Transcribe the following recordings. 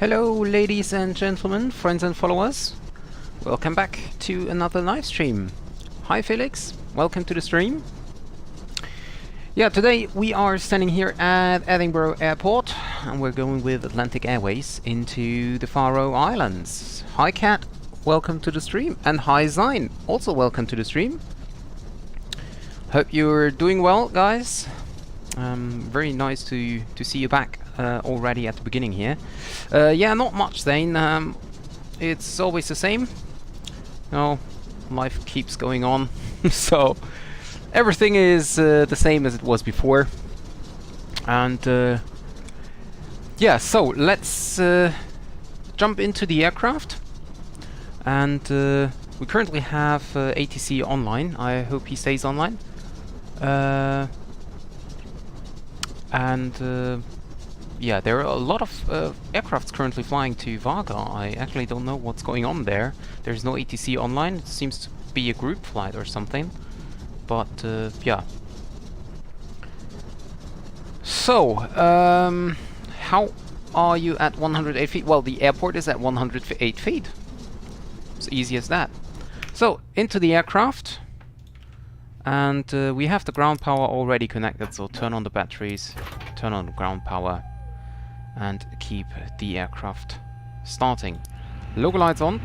Hello ladies and gentlemen, friends and followers. Welcome back to another live stream. Hi Felix, welcome to the stream. Yeah, today we are standing here at Edinburgh Airport and we're going with Atlantic Airways into the Faroe Islands. Hi Kat, welcome to the stream. And hi Zine, also welcome to the stream. Hope you're doing well, guys. Very nice to see you back already at the beginning here. Yeah, not much, Zane. It's always the same. No, life keeps going on, so everything is the same as it was before. And yeah, so let's jump into the aircraft. And we currently have ATC online. I hope he stays online. Yeah, there are a lot of aircrafts currently flying to Vagar. I actually don't know what's going on there. There's no ATC online. It seems to be a group flight or something. But yeah. So, how are you at 108 feet? Well, the airport is at 108 feet. It's easy as that. So, into the aircraft. And we have the ground power already connected, so turn on the batteries, turn on the ground power, and keep the aircraft starting. Logo lights on.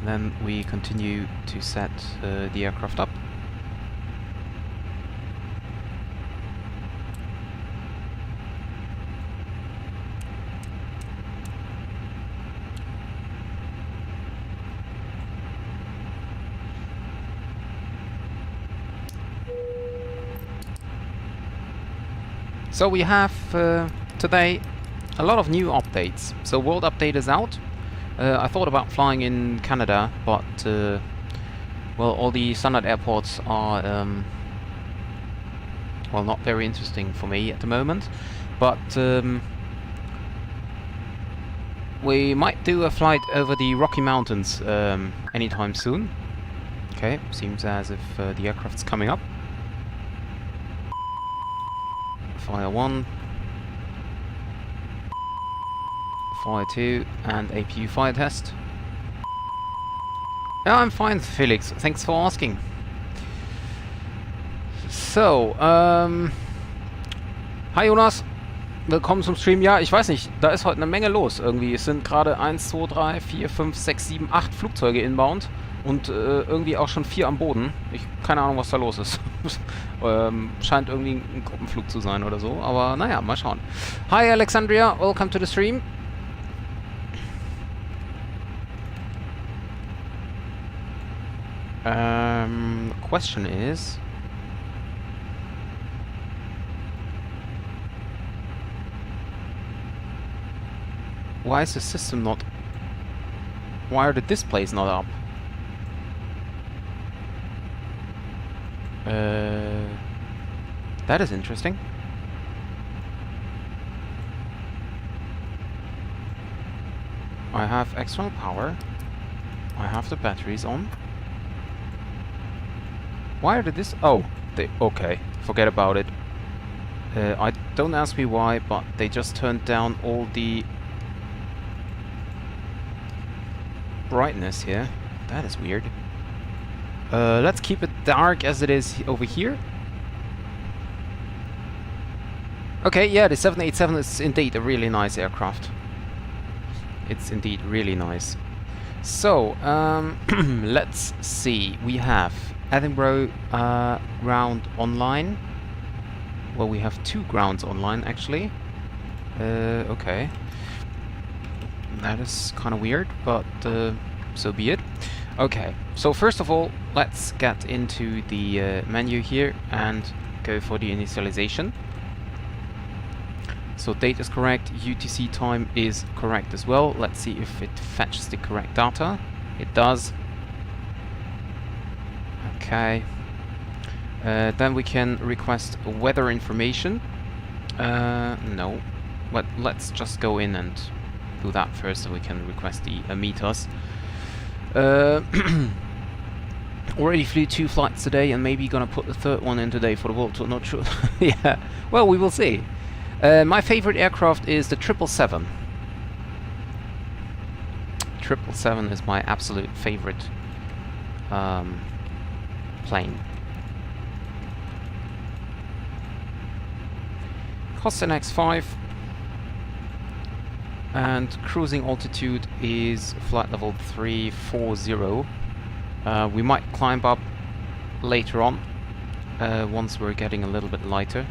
Then we continue to set the aircraft up. So we have today a lot of new updates. So World Update is out. I thought about flying in Canada, but well, all the standard airports are well, not very interesting for me at the moment. But we might do a flight over the Rocky Mountains anytime soon. Okay, seems as if the aircraft's coming up. Fire 1, Fire 2, and APU fire test. Yeah, I'm fine, Felix. Thanks for asking. So, hi Jonas. Willkommen zum Stream. Ja, ich weiß nicht, da ist heute eine Menge los irgendwie. Es sind gerade 1, 2, 3, 4, 5, 6, 7, 8 Flugzeuge inbound. Und irgendwie auch schon 4 am Boden. Keine Ahnung, was da los ist. Scheint irgendwie ein Gruppenflug zu sein oder so. Aber naja, mal schauen. Hi Alexandria, welcome to the stream. The question is... why is the system not... why are the displays not up? That is interesting. I have external power. I have the batteries on. Why are this? Oh, okay. Forget about it. I don't ask me why, but they just turned down all the brightness here. That is weird. Let's keep it dark as it is over here. Okay, yeah, the 787 is indeed a really nice aircraft. It's indeed really nice. So, let's see. We have Edinburgh ground online. Well, we have 2 grounds online, actually. Okay. That is kind of weird, but so be it. Okay, so first of all, let's get into the menu here and go for the initialization. So date is correct, UTC time is correct as well. Let's see if it fetches the correct data. It does. Okay. Then we can request weather information. No, but let's just go in and do that first so we can request the meters. Already flew 2 flights today, and maybe gonna put the 3rd one in today for the World Tour, not sure. Yeah, well, we will see. My favorite aircraft is the 777. 777 is my absolute favorite plane. Costin X5, and cruising altitude is flight level 340. We might climb up later on, once we're getting a little bit lighter.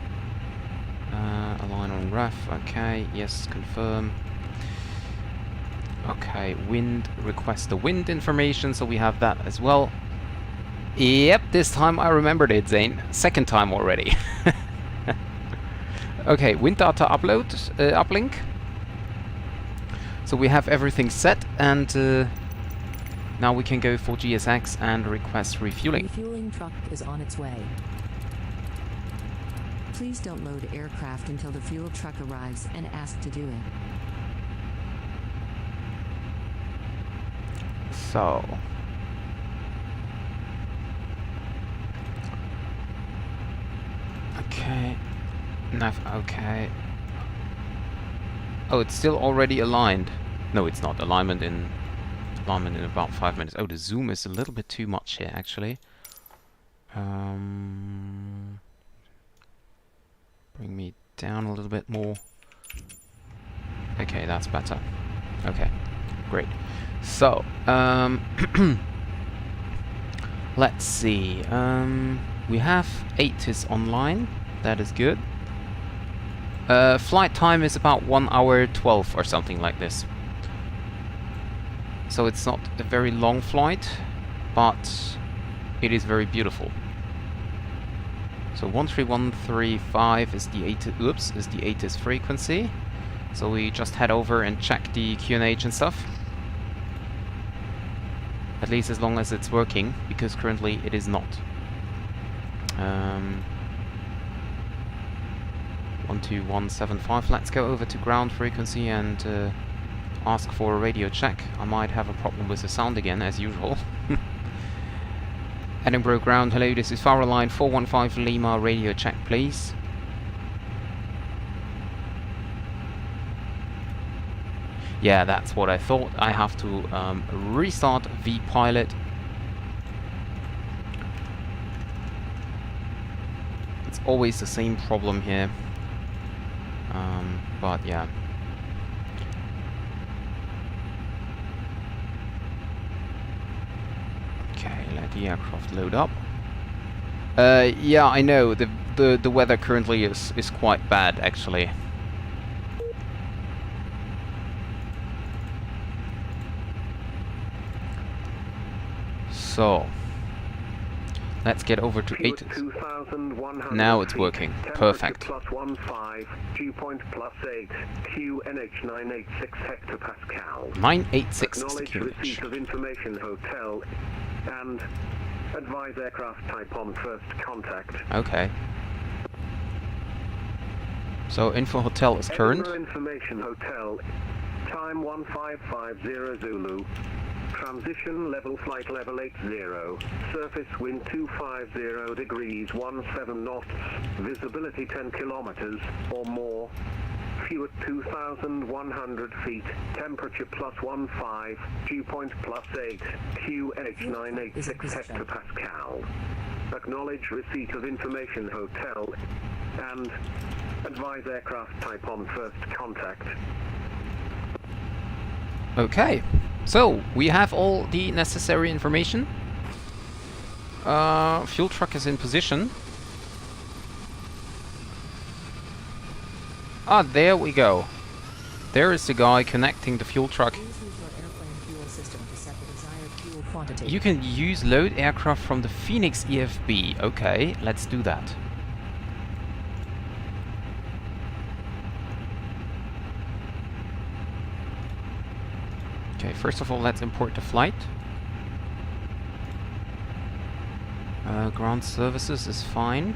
Align on ref, okay, yes, confirm. Okay, wind, request the wind information, so we have that as well. Yep, this time I remembered it, Zane. 2nd time already. Okay, wind data upload, uplink. So we have everything set, and now we can go for GSX and request refueling. Refueling truck is on its way. Please don't load aircraft until the fuel truck arrives and ask to do it. So... okay. Okay. Oh, it's still already aligned. No, it's not. Alignment in about 5 minutes. Oh, the zoom is a little bit too much here, actually. Bring me down a little bit more. Okay, that's better. Okay, great. So, let's see. We have ATIS online. That is good. Flight time is about 1 hour 12 or something like this. So it's not a very long flight, but it is very beautiful. So 13135 is the ATIS frequency. So we just head over and check the QNH and stuff. At least as long as it's working, because currently it is not. 12175. Let's go over to ground frequency and ask for a radio check. I might have a problem with the sound again, as usual. Edinburgh ground, hello, this is Faroe line 415 Lima, radio check please. Yeah, that's what I thought. I have to restart vPilot. It's always the same problem here. But yeah. Okay, let the aircraft load up. Yeah, I know the weather currently is quite bad actually. So let's get over to 8. Now it's working. Perfect. Dew point +8, QNH 986 hectopascal. 986 is the Acknowledge receipt of information hotel and advise aircraft type on first contact. Okay. So info hotel is current. Edinburgh information hotel, time 1550 Zulu. Transition level flight level 80. Surface wind 250 degrees 17 knots. Visibility 10 kilometers or more. Fuel 2,100 feet. Temperature +15. Dew point +8. QNH 986 hectopascal. Acknowledge receipt of information hotel and advise aircraft type on first contact. Okay. So, we have all the necessary information. Fuel truck is in position. Ah, there we go. There is the guy connecting the fuel truck. You can use load aircraft from the Fenix EFB. Okay, let's do that. Okay, first of all, let's import the flight. Ground services is fine.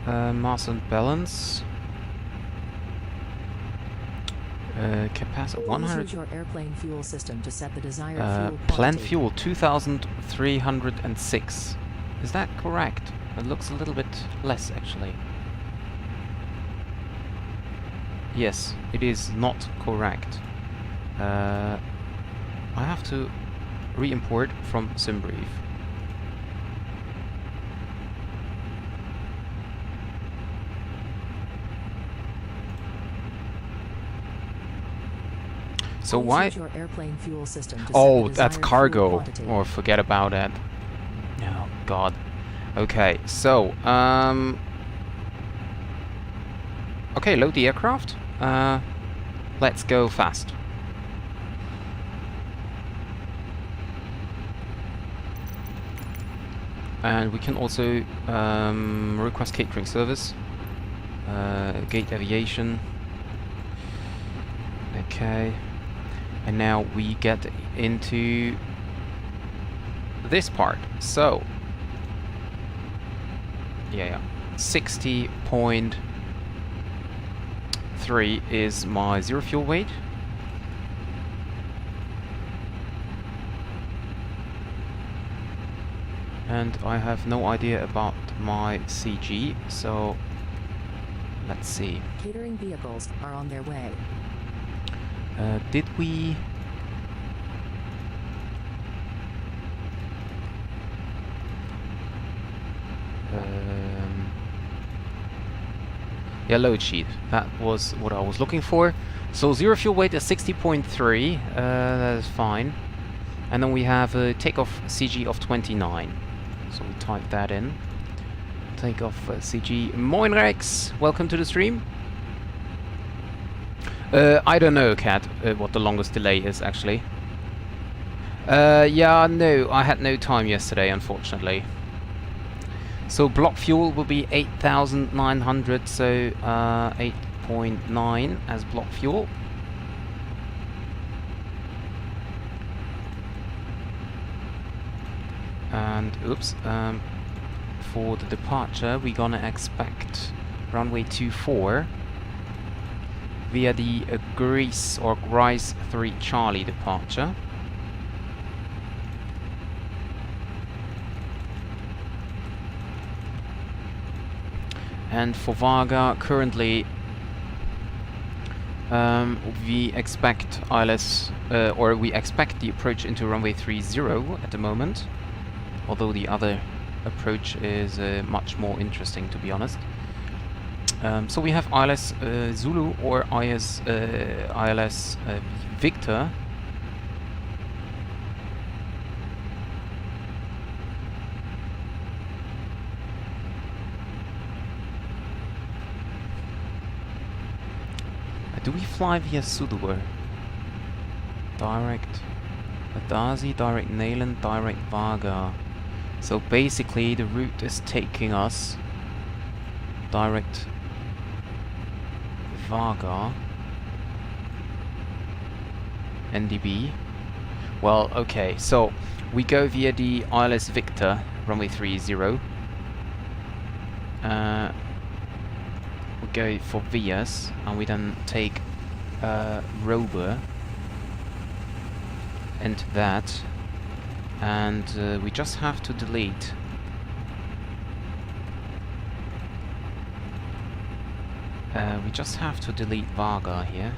Mass and balance. Capacity Please 100. use your airplane fuel system to set the desired fuel Planned quantity. fuel 2,306. Is that correct? It looks a little bit less actually. Yes, it is not correct. I have to re-import from SimBrief. So Please why? use your airplane fuel system to Oh, set the that's desired cargo. fuel quantity. Or forget about that. Oh God. Okay, so okay, load the aircraft. Let's go fast. And we can also request catering service. Gate aviation. Okay. And now we get into this part. So, yeah, 60.3 is my zero fuel weight. And I have no idea about my CG, so let's see. Catering vehicles are on their way. Did we... yeah, load sheet. That was what I was looking for. So zero fuel weight is 60.3. That is fine. And then we have a takeoff CG of 29. So we type that in. Takeoff CG. Moin Rex, welcome to the stream. I don't know, Kat, what the longest delay is actually. Yeah, no, I had no time yesterday, unfortunately. So block fuel will be 8,900, so 8.9 as block fuel. And, oops, for the departure, we're gonna expect runway 24 via the Greece or Grice 3 Charlie departure. And for Vagar, currently we expect ILS, or we expect the approach into runway 30 at the moment, although the other approach is much more interesting, to be honest. So we have ILS Zulu or ILS Victor. Do we fly via Sudur? Direct Adasi, direct Nayland, direct Vagar. So basically the route is taking us direct Vagar, NDB. Well, okay, so we go via the ILS Victor, runway 30. We go for Vias, and we then take Rover into that, and we just have to delete Vagar here.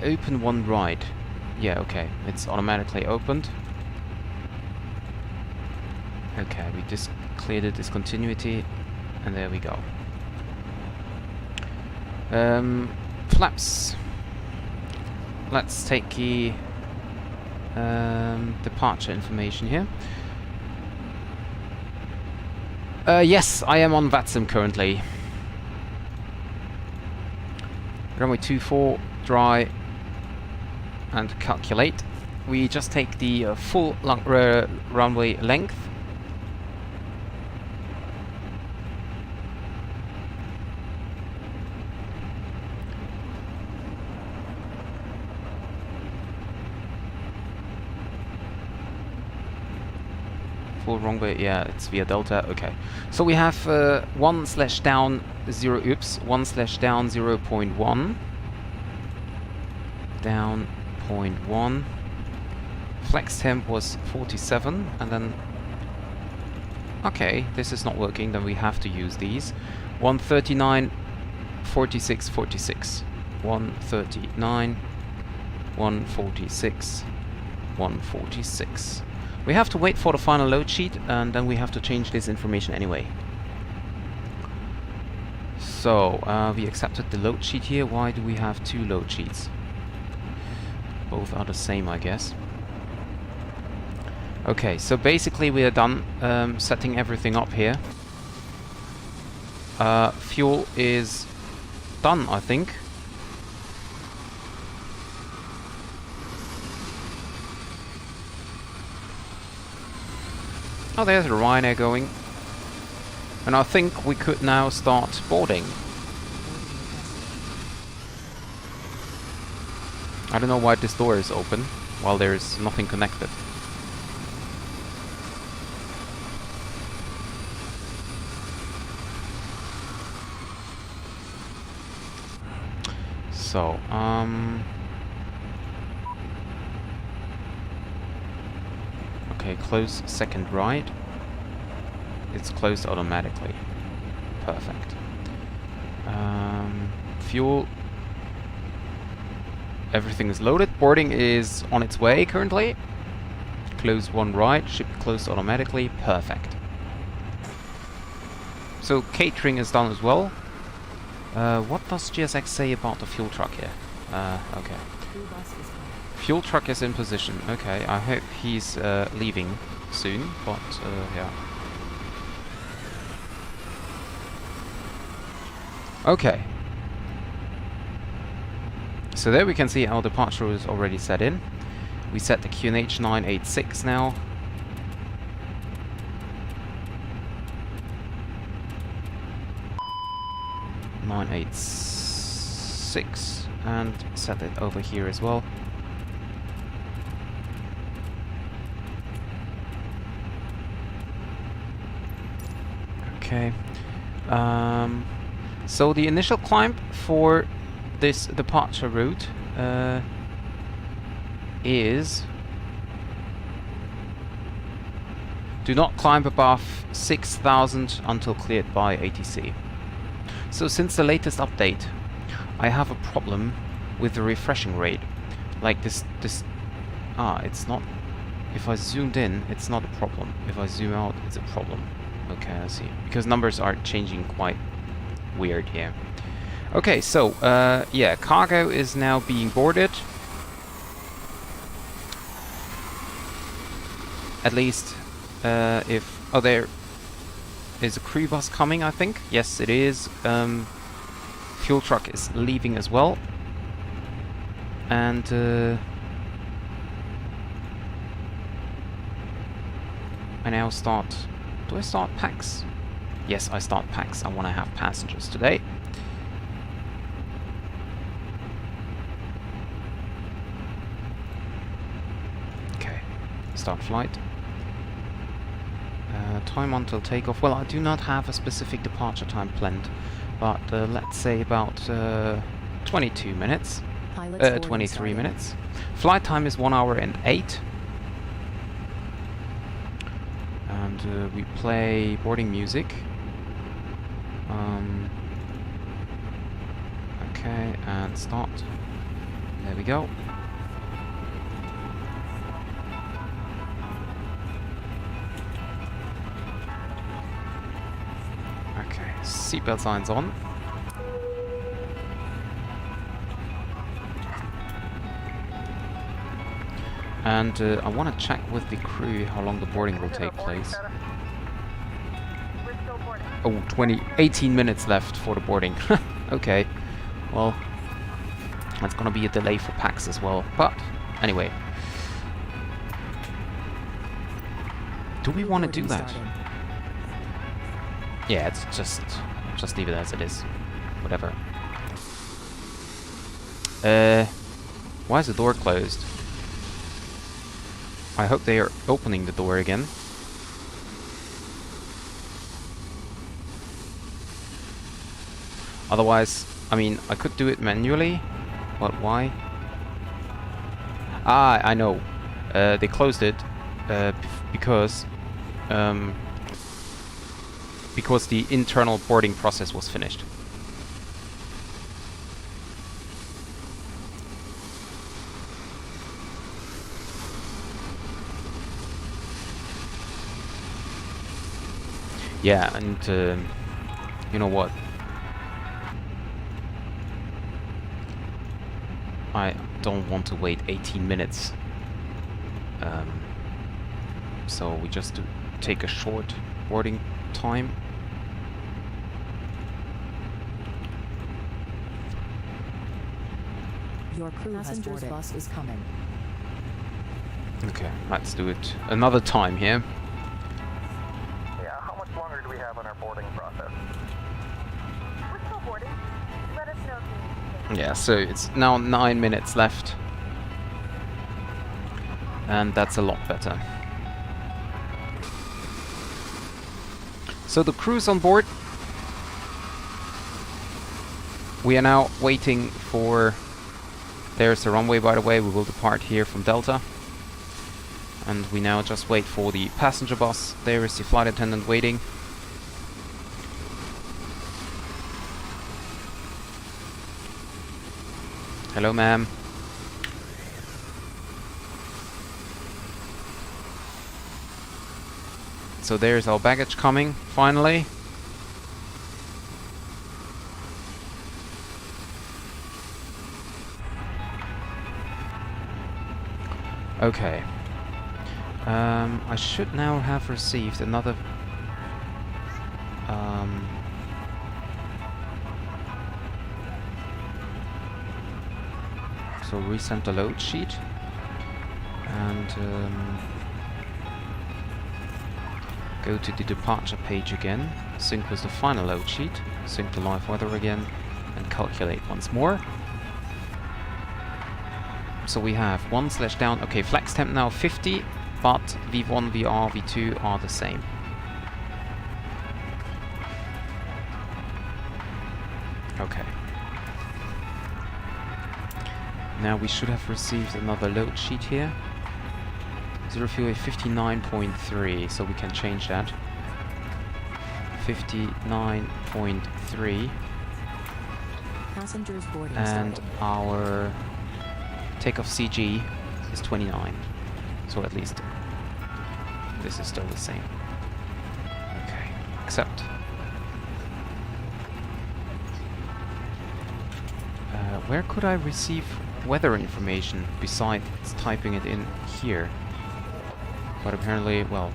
Open one ride. Yeah, okay, it's automatically opened. Okay, we just cleared the discontinuity, and there we go. Flaps. Let's take the departure information here. Yes, I am on VATSIM currently. Runway 24, dry, and calculate. We just take the full runway length. full wrong way. Yeah, it's via Delta. Okay. So we have 1/down 0. Oops. 1/down 0.1. Down 0.1. Flex temp was 47, and then. Okay, this is not working. Then we have to use these. 139, 46, 46. 139, 146, 146. We have to wait for the final load sheet, and then we have to change this information anyway. So, we accepted the load sheet here. Why do we have two load sheets? Both are the same, I guess. Okay, so basically we are done setting everything up here. Fuel is done, I think. Oh, there's the Ryanair going. And I think we could now start boarding. I don't know why this door is open while there's nothing connected. So, okay, close second right. It's closed automatically. Perfect. Fuel. Everything is loaded. Boarding is on its way currently. Close one right. Should be closed automatically. Perfect. So catering is done as well. What does GSX say about the fuel truck here? Okay. Fuel truck is in position. Okay, I hope he's leaving soon, but yeah. Okay. So there we can see our departure is already set in. We set the QNH 986 now. .986 and set it over here as well. Okay. So the initial climb for this departure route is do not climb above 6,000 until cleared by ATC. So since the latest update, I have a problem with the refreshing rate. Like this, it's not, if I zoomed in, it's not a problem. If I zoom out, it's a problem. Okay, I see. Because numbers are changing quite weird here. Okay, so, yeah, cargo is now being boarded. At least, if, oh, there is a crew bus coming, I think. Yes, it is. Fuel truck is leaving as well. And, I now start, do I start packs? Yes, I start packs. I want to have passengers today. Okay, start flight. Time until takeoff. Well, I do not have a specific departure time planned, but let's say about 22 minutes. 23 minutes. Flight time is 1 hour and 8. And we play boarding music. Okay, and start. There we go. Okay, seatbelt signs on. And I want to check with the crew how long the boarding will take place. Oh, 18 minutes left for the boarding. Okay, well, that's gonna be a delay for packs as well. But anyway, do we want to do that? Yeah, it's just leave it as it is. Whatever. Why is the door closed? I hope they are opening the door again. Otherwise, I mean, I could do it manually. But why? Ah, I know. They closed it because the internal boarding process was finished. Yeah, and you know what? I don't want to wait 18 minutes. So we just take a short boarding time. Your crew passenger's bus is coming. Okay, let's do it another time here. Yeah, how much longer do we have on our boarding process? We're still boarding. Let us know if you need to. Yeah, so it's now 9 minutes left. And that's a lot better. So the crew's on board. We are now waiting for... There's the runway, by the way. We will depart here from Delta. And we now just wait for the passenger bus. There is the flight attendant waiting. Hello, ma'am. So there's our baggage coming, finally. Okay. I should now have received another... So resend the load sheet. And... go to the departure page again, sync with the final load sheet, sync the live weather again, and calculate once more. So we have 1/down, okay, flex temp now 50, but V1, VR, V2 are the same. Okay. Now we should have received another load sheet here. Zero fuel 59.3, so we can change that. 59.3. Passengers boarding And started. our takeoff CG is 29. So at least this is still the same. Okay, accept. Where could I receive weather information besides typing it in here? But apparently, well,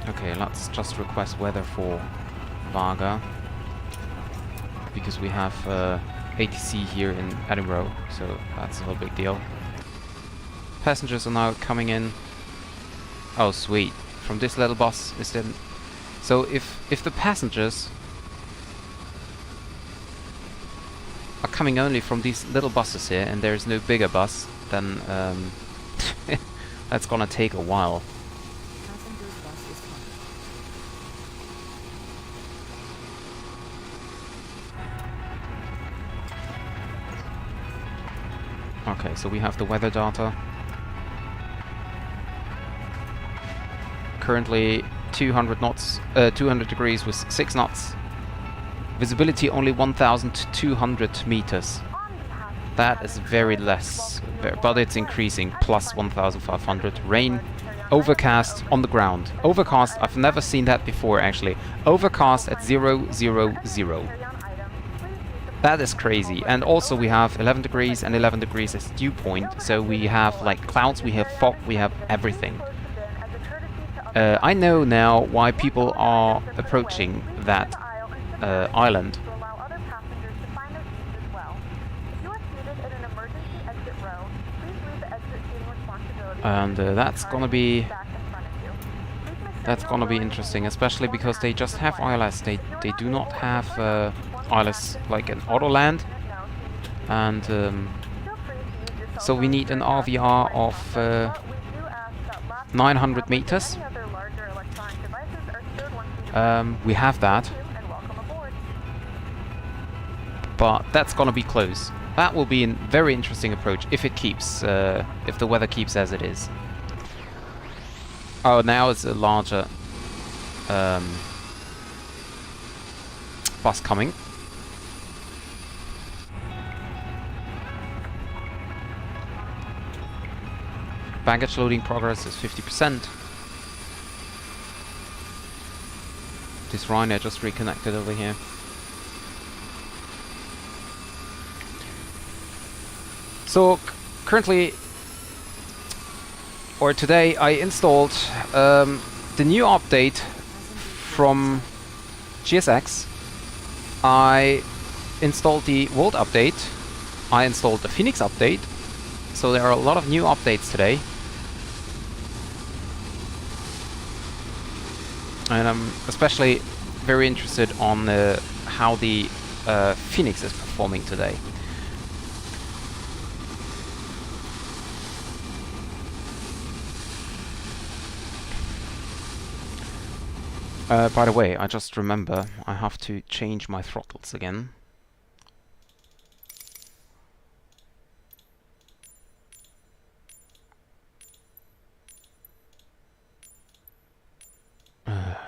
okay, let's just request weather for Vagar, because we have ATC here in Edinburgh, so that's no big deal. Passengers are now coming in. Oh, sweet! From this little bus is then. So if the passengers are coming only from these little buses here, and there's no bigger bus, then that's gonna take a while. Passenger's bus is coming. Okay, so we have the weather data. Currently 200 knots, 200 degrees with 6 knots. Visibility only 1,200 meters. That is very less, but it's increasing, plus 1,500. Rain, overcast on the ground. Overcast, I've never seen that before actually. Overcast at 0, 0, 0. That is crazy. And also we have 11 degrees and 11 degrees as dew point. So we have like clouds, we have fog, we have everything. I know now why people are approaching that island. And that's gonna be interesting, especially because they just have ILS. They do not have ILS like an Autoland, and so we need an RVR of 900 meters. We have that, And welcome aboard. but that's gonna be close. That will be a very interesting approach if it keeps, if the weather keeps as it is. Oh, now it's a larger bus coming. Baggage loading progress is 50%. This Ryanair just reconnected over here. So currently, or today, I installed the new update from GSX. I installed the World update. I installed the Fenix update. So there are a lot of new updates today. And I'm especially very interested on how the Fenix is performing today. By the way, I just remember I have to change my throttles again.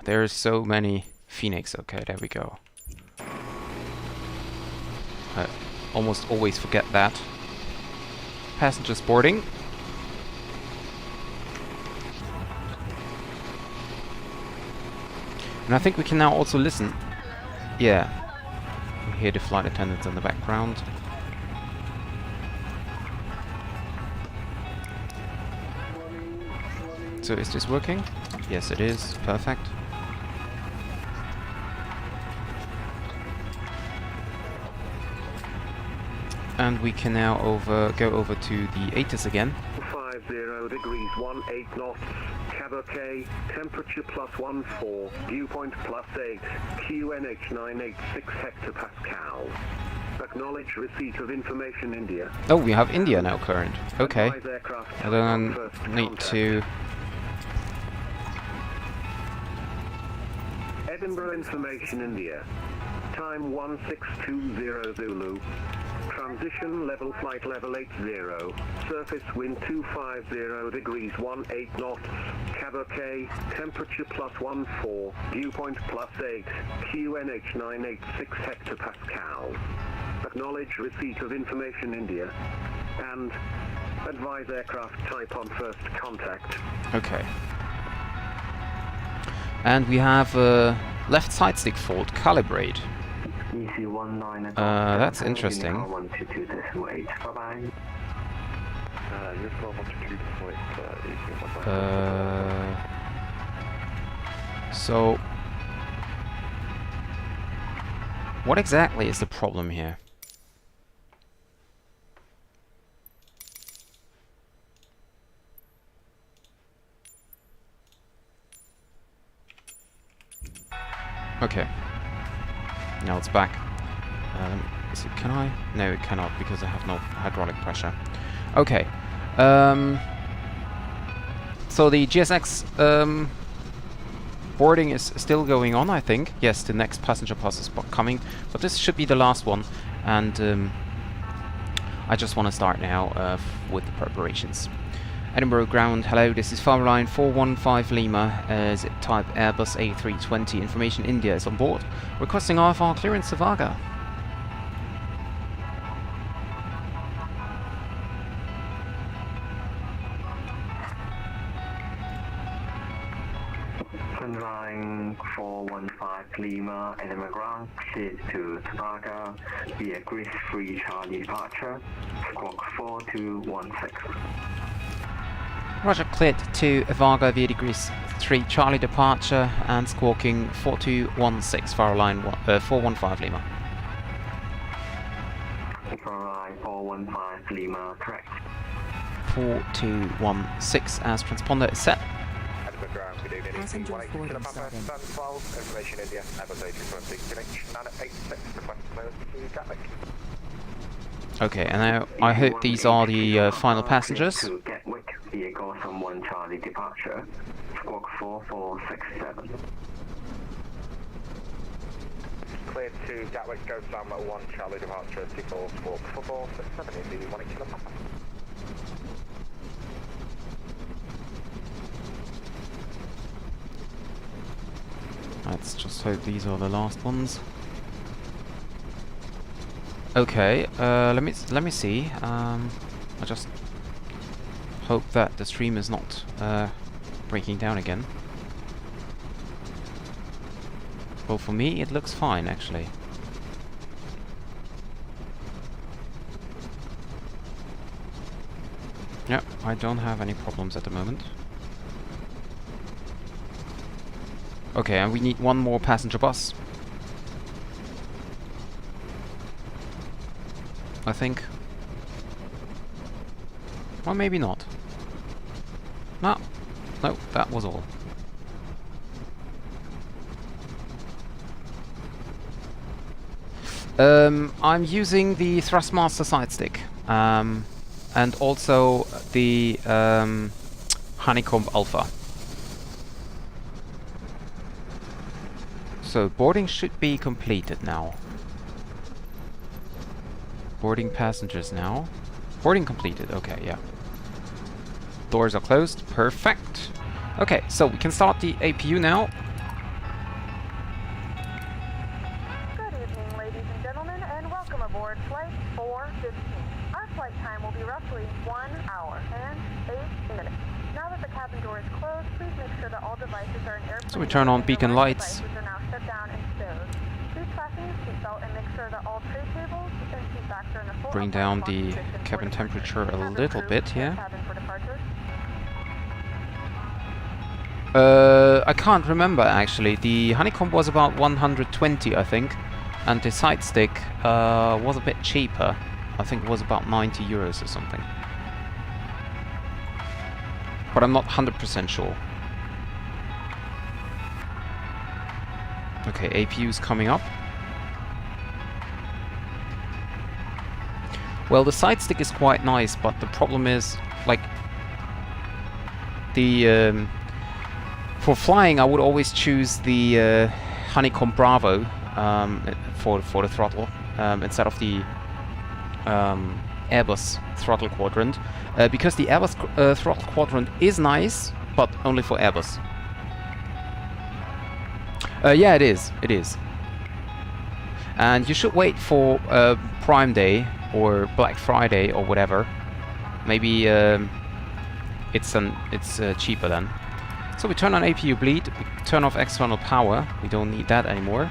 There's so many Fenix. Okay, there we go. I almost always forget that. Passengers boarding. And I think we can now also listen. Yeah. We hear the flight attendants in the background. So is this working? Yes, it is. Perfect. And we can now go over to the ATIS again. 50 degrees 18 knots, cab OK, temperature +14, viewpoint +8, QNH 986 hectopascal. Acknowledge receipt of information India. Oh, we have India now current. Okay. Advise aircraft I don't first need contact. to... Edinburgh information India. Time 1620 Zulu. Transition level flight level 80. Surface wind 250 degrees 18 knots. Cab OK. Temperature +14. Viewpoint +8. QNH 986 hectopascal. Acknowledge receipt of information India. And advise aircraft type on first contact. Okay. And we have left side stick fault, calibrate. That's interesting. So, what exactly is the problem here? Okay. Now it's back. Can I? No, it cannot because I have no hydraulic pressure. Okay. So the GSX boarding is still going on, I think. Yes, the next passenger pass is coming, but this should be the last one. And I just want to start now with the preparations. Edinburgh ground, hello, this is Faroe Island 415 Lima, zip type Airbus A320, information India is on board, requesting IFR clearance to Vagar. Line 415 Lima, Edinburgh ground, cleared to Vagar via Gris 3 Charlie departure, squawk 4216. Roger, cleared to Vagar via Gris 3 Charlie departure and squawking 4216, Faroe Line 415 Lima. Faroe Line 415 Lima, correct. 4216 as transponder is set. Passenger boarding starting. Information India, Airbus A320, Phoenix 986, request clearance to Gatwick. Okay, and now I hope these are the final passengers. To Gatwick via Gotham 1 Charlie departure, squawk 4467. cleared to Gatwick, go Sam at 1, Charlie departure, T4, Squawk, football, 67, Indy, 1 kilo Papa. Let's just hope these are the last ones. Okay, let me see. I just hope that the stream is not breaking down again. Well, for me, it looks fine, actually. Yep, I don't have any problems at the moment. Okay, and we need one more passenger bus. I think. Or maybe not. No, that was all. I'm using the Thrustmaster side stick, and also the Honeycomb Alpha. So boarding should be completed now. Boarding passengers now. Boarding completed, okay, yeah. Doors are closed, perfect. Okay, so we can start the APU now. Good evening, ladies and gentlemen, and welcome aboard Flight 415. Our flight time will be roughly 1 hour and 8 minutes. Now that the cabin door is closed, please make sure that all devices are in airplane. So we turn on beacon lights. Devices are now shut down and stowed. Please fasten your seatbelt and make sure that all tray tables and seat backs are in a full Bring down the cabin temperature a little bit here. Cabin for departure. I can't remember actually. The Honeycomb was about 120, I think, and the side stick was a bit cheaper. I think it was about 90 euros or something. But I'm not 100% sure. Okay, APU's coming up. Well, the side stick is quite nice, but the problem is, like, the for flying, I would always choose the Honeycomb Bravo for the throttle instead of the Airbus throttle quadrant, because the Airbus throttle quadrant is nice, but only for Airbus. Yeah, it is. It is. And you should wait for Prime Day or Black Friday or whatever. Maybe it's cheaper then. So we turn on APU bleed, we turn off external power. We don't need that anymore.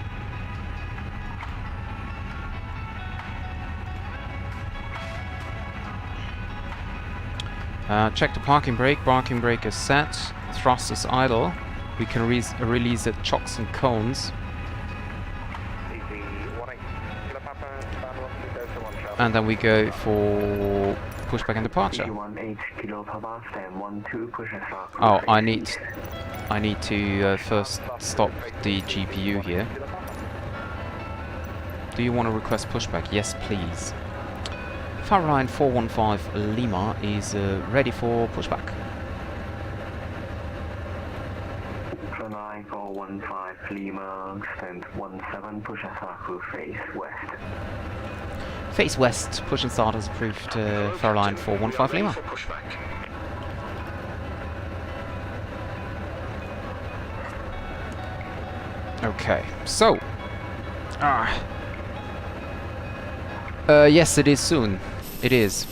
Check the parking brake. Parking brake is set. Thrust is idle. We can release the chocks and cones. And then we go for pushback and departure. Oh, I need to first stop the GPU here. Do you want to request pushback? Yes, please. Faroe Island 415 Lima is ready for pushback. 415 Lima, stand 17, push and start to face west. Face west, push and start is approved. Faroe Island 415 Lima. Okay, so. Yes, it is soon. It is.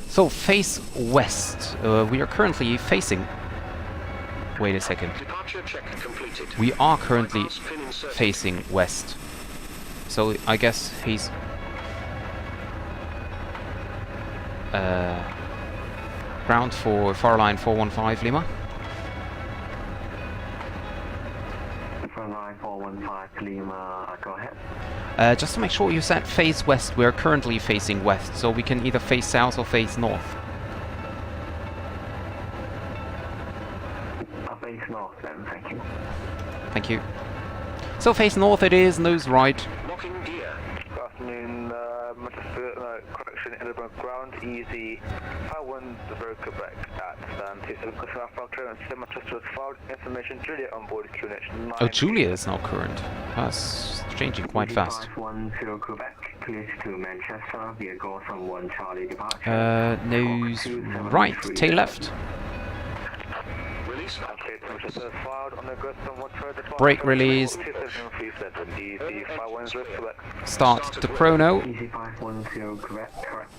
So, face west. We are currently facing... Wait a second. We are currently facing west. So, I guess he's... ground for Faroe Island 415 Lima. Faroe Island 415 Lima, go ahead. Just to make sure you said face west, we're currently facing west, so we can either face south or face north. I'll face north then, thank you. Thank you. So face north it is, nose right. Locking gear. Good afternoon, correction, Edinburgh ground, easy, 51 Quebec at stand 27 Clifton Alpha, clearance, Manchester was filed, information, Julia on board, QNH 9. Oh, Julia is now current. That's changing quite fast. 510 Quebec, clears to Manchester via Golf from 1 Charlie departure. Nose right, tail left. Release. Okay, Manchester filed on the ghost from 1 further. Brake release. Easy, 510 Quebec. Start the chrono. Easy 510 Quebec, correct.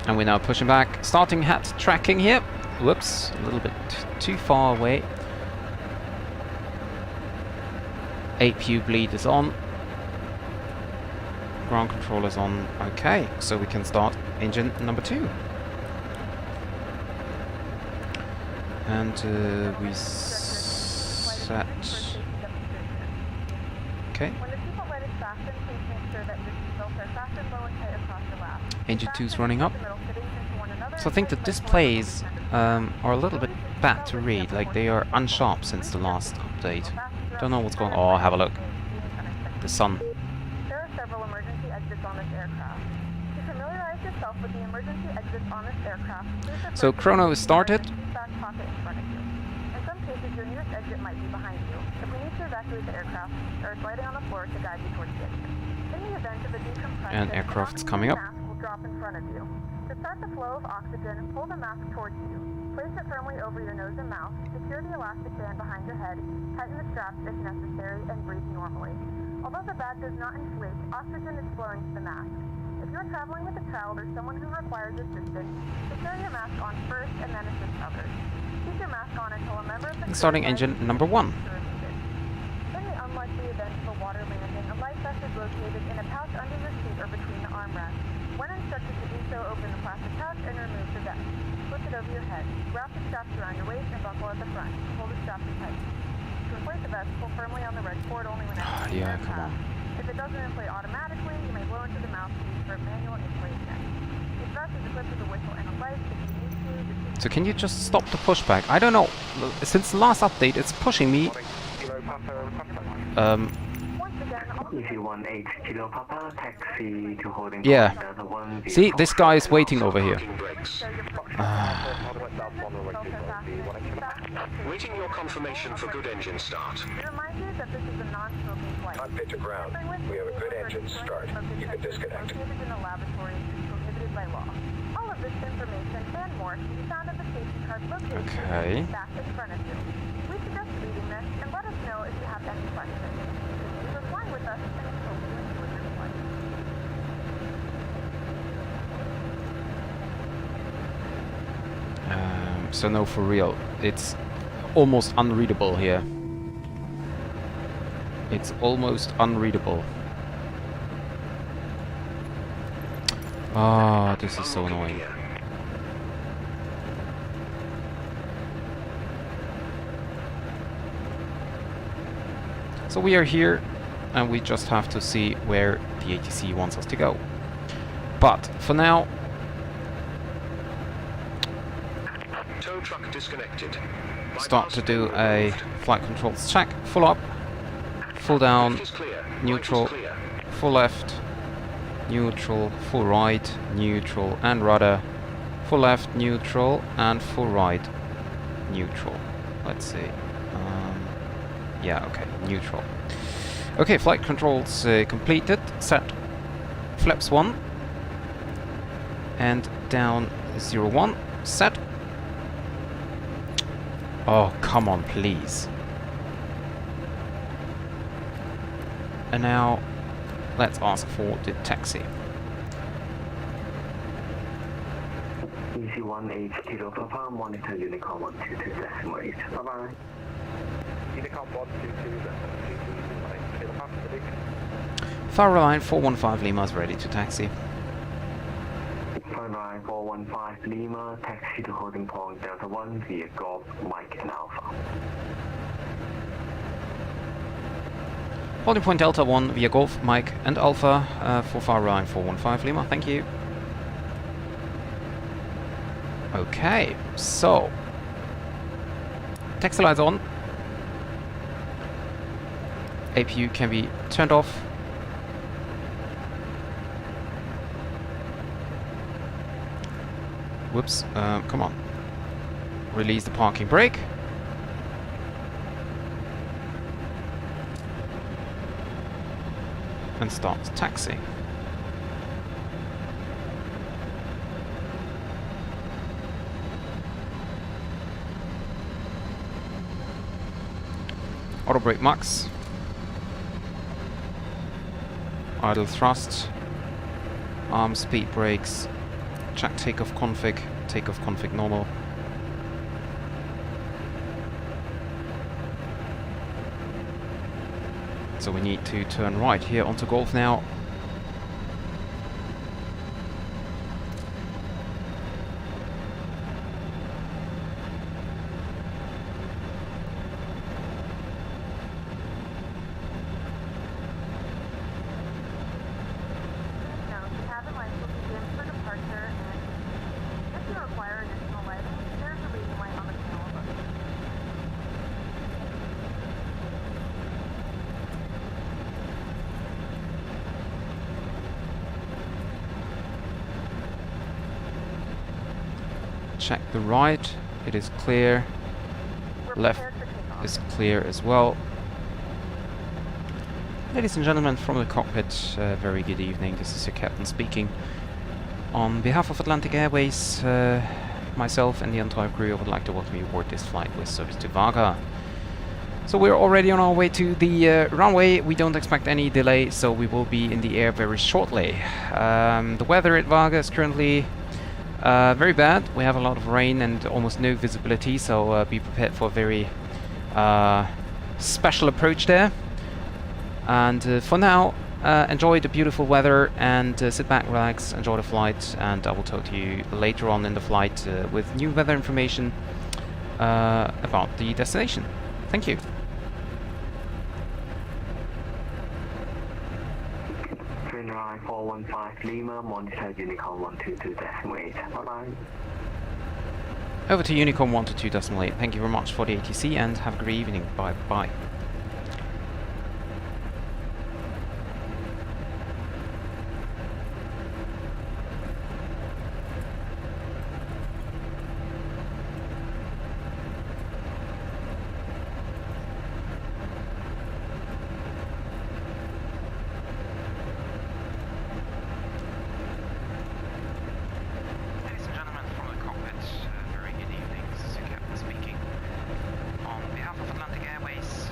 And we're now pushing back. Starting hat tracking here. Whoops, a little bit too far away. APU bleed is on. Ground control is on. Okay, so we can start engine number 2. And we set. Okay. When the seatbelt light is fastened, please make sure that your seatbelts are fastened low and tight across your lap. Engine 2 is running up. The middle fittings into one another So I think the and displays are a little bit bad to read, like they are unsharp since the last update. Don't know what's going on. Oh, have a look. The sun. There are several emergency exits on this aircraft. To familiarize yourself with the emergency exits on this aircraft, please refer So to the chrono is started. back pocket in front of you. In some cases, your nearest exit might be behind you. If we need to evacuate the aircraft, there is lighting on the floor to guide you towards the exit. In the event of a decompression, And aircraft's coming up. the mask will drop in front of you. To start the flow of oxygen, pull the mask towards you. Place it firmly over your nose and mouth, secure the elastic band behind your head, tighten the straps if necessary, and breathe normally. Although the bag does not inflate, oxygen is flowing to the mask. If you are traveling with a child or someone who requires assistance, secure your mask on first and then assist others. Keep your mask on until a member of the crew Starting engine number 1. is removed. In the unlikely event of a water landing, a life vest is located in a pouch under your seat or between the armrests. When instructed to do so, open the plastic pouch and remove the vest. Flip it over your head. Wrap the straps around your waist and buckle at the front. Pull the straps tight. To inflate the vest, pull firmly on the red cord only when exiting the yeah, aircraft. come on. If it doesn't inflate automatically, you may blow into the mouthpiece for manual inflation. This vest is equipped with a whistle and a light. If you need to, So can you just stop the pushback? I don't know. Since the last update, it's pushing me. once again, all Easy 18 Kilo Papa, taxi to holding Yeah. point Delta 1 via See, Golf this guy is waiting over here. Waiting your confirmation for good engine start. We remind you that this is a non-smoking flight. Cockpit to ground. We have a good engine start. You can disconnect. Located in a laboratory is prohibited by law. All of this information and more can be found at the safety card located Okay. in the back in front of you. We suggest reading this and let us know if you have any questions. Thank you for flying with us and we hope you enjoy your flight. So no, for real. It's almost unreadable here. It's almost unreadable. Ah, this is so annoying. So we are here, and we just have to see where the ATC wants us to go. But for now, Tow truck disconnected. start to do a flight controls check. Full up, full down, Left is clear. neutral, Right is clear. full left, neutral, full right, neutral, and rudder. Full left, neutral, and full right, neutral. Let's see. Yeah, okay, neutral. Okay, flight controls completed. Set flaps 1 and down 01. Set. Oh, come on, please. And now let's ask for the taxi. Easy 18 Kilo Papa, monitor Unicorn 122 decimal 8. Bye-bye. Unicorn 122, Faroe Island 415 Lima is ready to taxi. Faroe Island 415 Lima, taxi to holding point Delta 1 via Golf, Mike and Alpha. Holding point Delta 1 via Golf, Mike and Alpha for Faroe Island 415 Lima, thank you. Okay, so taxi lights on. APU can be turned off. Whoops, come on. Release the parking brake. And start taxi. Auto brake max. Idle thrust. Arm speed brakes. Check takeoff config normal. So we need to turn right here onto Golf now. Now, the cabin lights will be dimmed for departure, and if you require additional lighting, there's a reading light on the panel above you. Check the right, it is clear. We're Left prepared for takeoff. is clear as well. Ladies and gentlemen from the cockpit, very good evening. This is your captain speaking. On behalf of Atlantic Airways, myself and the entire crew, I would like to welcome you aboard this flight with service to Vagar. So we're already on our way to the runway. We don't expect any delay, so we will be in the air very shortly. The weather at Vagar is currently very bad. We have a lot of rain and almost no visibility, so be prepared for a very special approach there. And for now, enjoy the beautiful weather and sit back, relax, enjoy the flight, and I will talk to you later on in the flight with new weather information about the destination. Thank you. Fenix 415 Lima, monitor Unicorn 122.8. Bye-bye. Over to Unicorn 122.8. Thank you very much for the ATC and have a great evening. Bye bye. Ladies and gentlemen from the cockpit, very good evening. This is your captain speaking. On behalf of Atlantic Airways,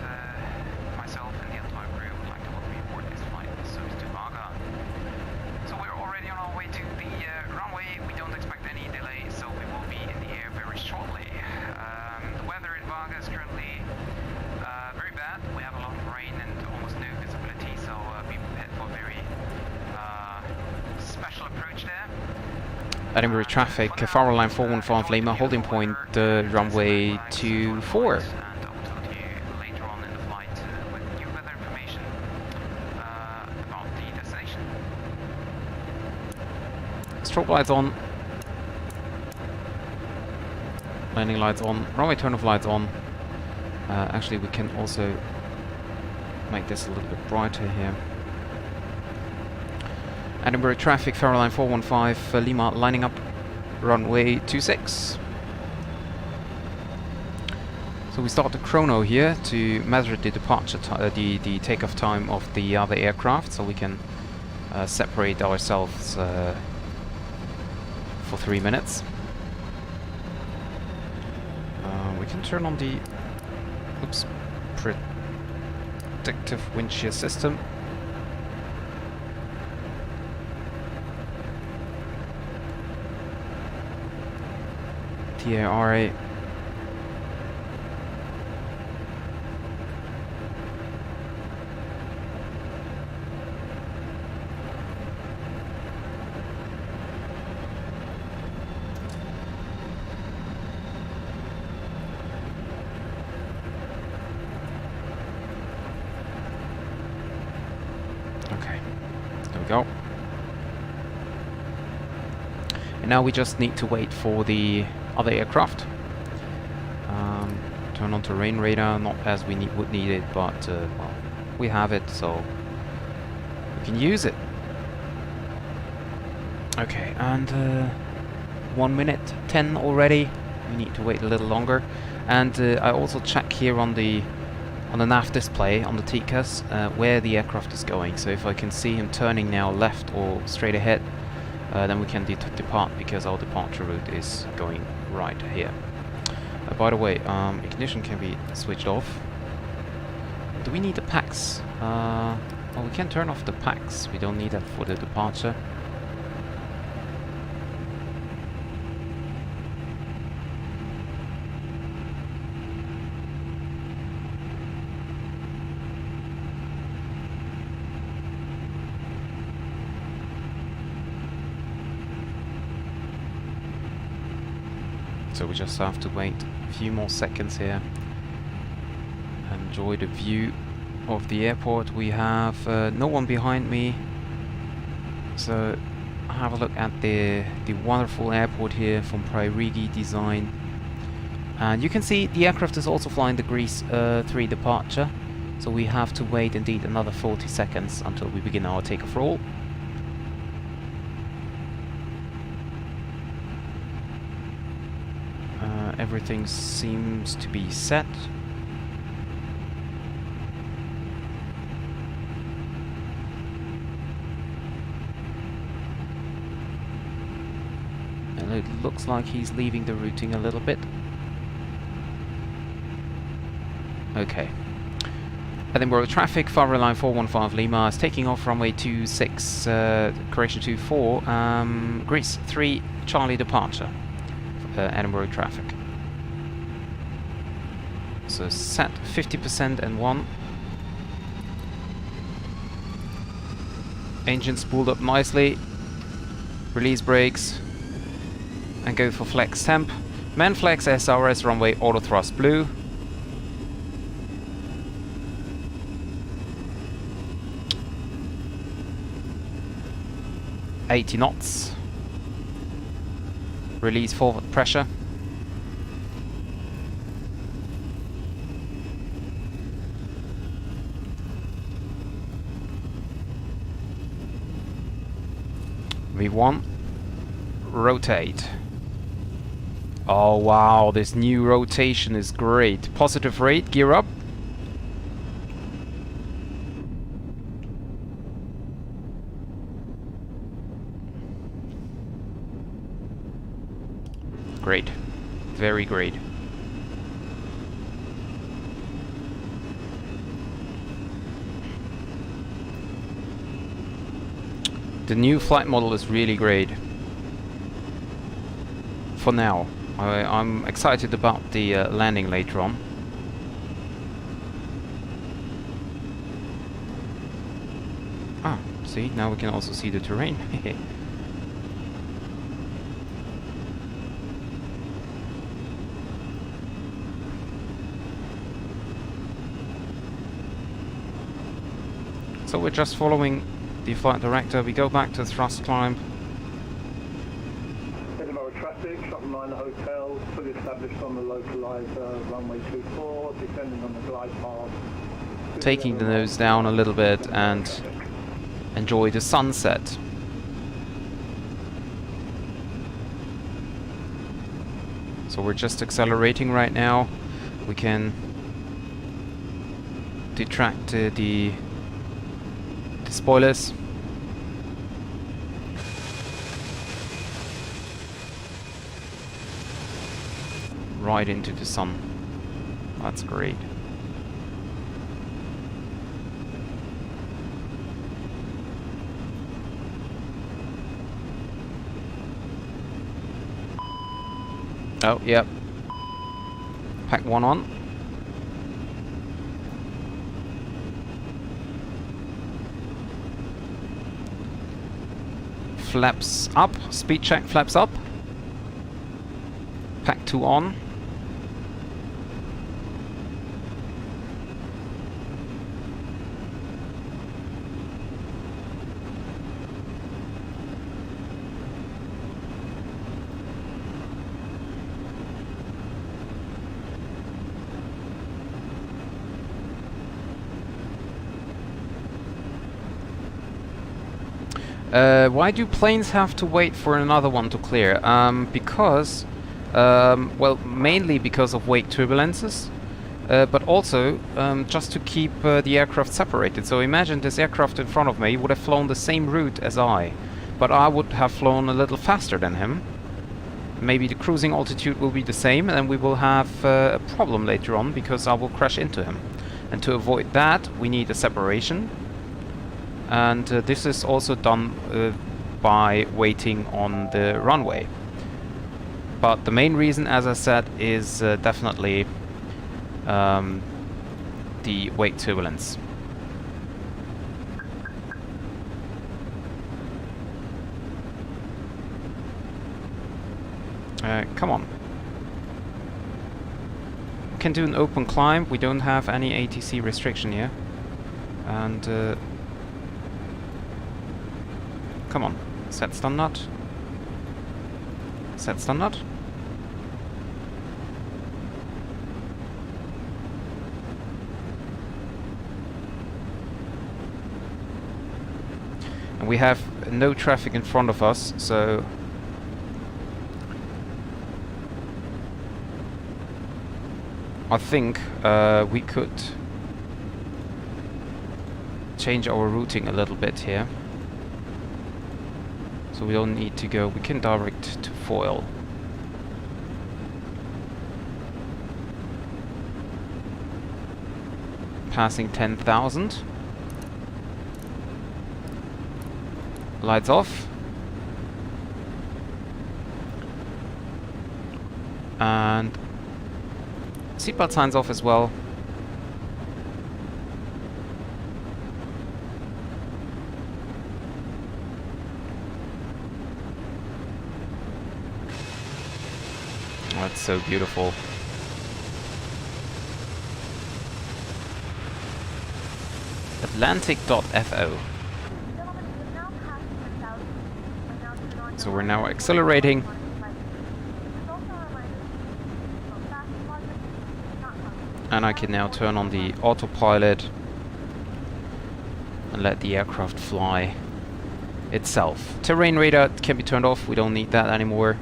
myself and the entire crew would like to welcome you aboard this flight with service to Vagar. So we're already on our way to the runway. We don't expect any delay, so we will be in the air very shortly. The weather in Vagar is currently very bad. We have a lot of rain and almost no visibility, so be prepared for a very special approach there. Edinburgh traffic, Faroe Line 415 Lima, holding point runway 24. And I will talk to you later on in the flight with new weather information about the destination. Strobe lights on. Landing lights on. Runway turn-off lights on. Actually, we can also make this a little bit brighter here. Edinburgh traffic, Faroe Line 415 Lima, lining up runway 26. So we start the chrono here to measure the departure, the takeoff time of the other aircraft, so we can separate ourselves for 3 minutes. We can turn on the predictive wind shear system. TARA. Okay, there we go. And now we just need to wait for the other aircraft. Turn on terrain radar, not as we would need it, but well, we have it, so we can use it. Okay, and 1 minute 10 already. We need to wait a little longer. And I also check here on the nav display on the TCAS where the aircraft is going. So if I can see him turning now left or straight ahead, then we can depart, because our departure route is going right here. By the way, ignition can be switched off. Do we need the packs? Well, we can turn off the packs. We don't need that for the departure. So we just have to wait a few more seconds here. Enjoy the view of the airport. We have no one behind me. So have a look at the wonderful airport here from Prairigi Design. And you can see the aircraft is also flying the Greece 3 departure. So we have to wait indeed another 40 seconds until we begin our takeoff roll. Everything seems to be set. And it looks like he's leaving the routing a little bit. Okay. Edinburgh traffic, Faroe Line 415 Lima is taking off runway 26, correction 24, Greece 3 Charlie departure. Edinburgh traffic. So set 50% and 1. Engine spooled up nicely. Release brakes. And go for flex temp. Man flex SRS runway auto thrust blue. .80 knots. Release forward pressure. V1. Rotate. Oh wow, this new rotation is great. Positive rate, gear up. Great. Very great. The new flight model is really great. For now. I'm excited about the landing later on. Ah, see, now we can also see the terrain. So we're just following the flight director. We go back to thrust climb. Edinburgh traffic, shuttle 9 hotel, fully established on the localized runway 24, descending on the glide path. Taking the nose down a little bit and enjoy the sunset. So we're just accelerating right now. We can detract the spoilers. Right into the sun. That's great. Oh, yep. Pack 1 on. Flaps up, speed check, flaps up. Pack 2 on. Why do planes have to wait for another one to clear? Because, well, mainly because of wake turbulences, but also just to keep the aircraft separated. So imagine this aircraft in front of me would have flown the same route as I, but I would have flown a little faster than him. Maybe the cruising altitude will be the same, and then we will have a problem later on because I will crash into him. And to avoid that, we need a separation. And this is also done by waiting on the runway. But the main reason, as I said, is definitely the wake turbulence. Come on. We can do an open climb. We don't have any ATC restriction here. And come on, set stun nut. Set stun nut. And we have no traffic in front of us, so I think we could change our routing a little bit here. So we don't need to go, we can direct to foil. Passing 10,000. Lights off. And seatbelt signs off as well. Oh, that's so beautiful. Atlantic.fo. So we're now accelerating. And I can now turn on the autopilot and let the aircraft fly itself. Terrain radar can be turned off, we don't need that anymore.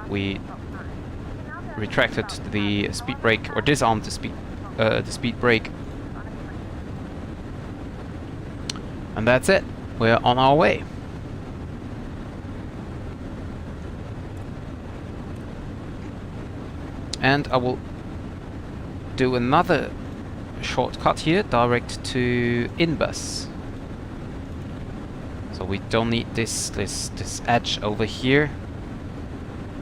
We retracted the speed brake, or disarmed the speed brake. And that's it, we're on our way. And I will do another shortcut here, direct to Inbus. So we don't need this edge over here.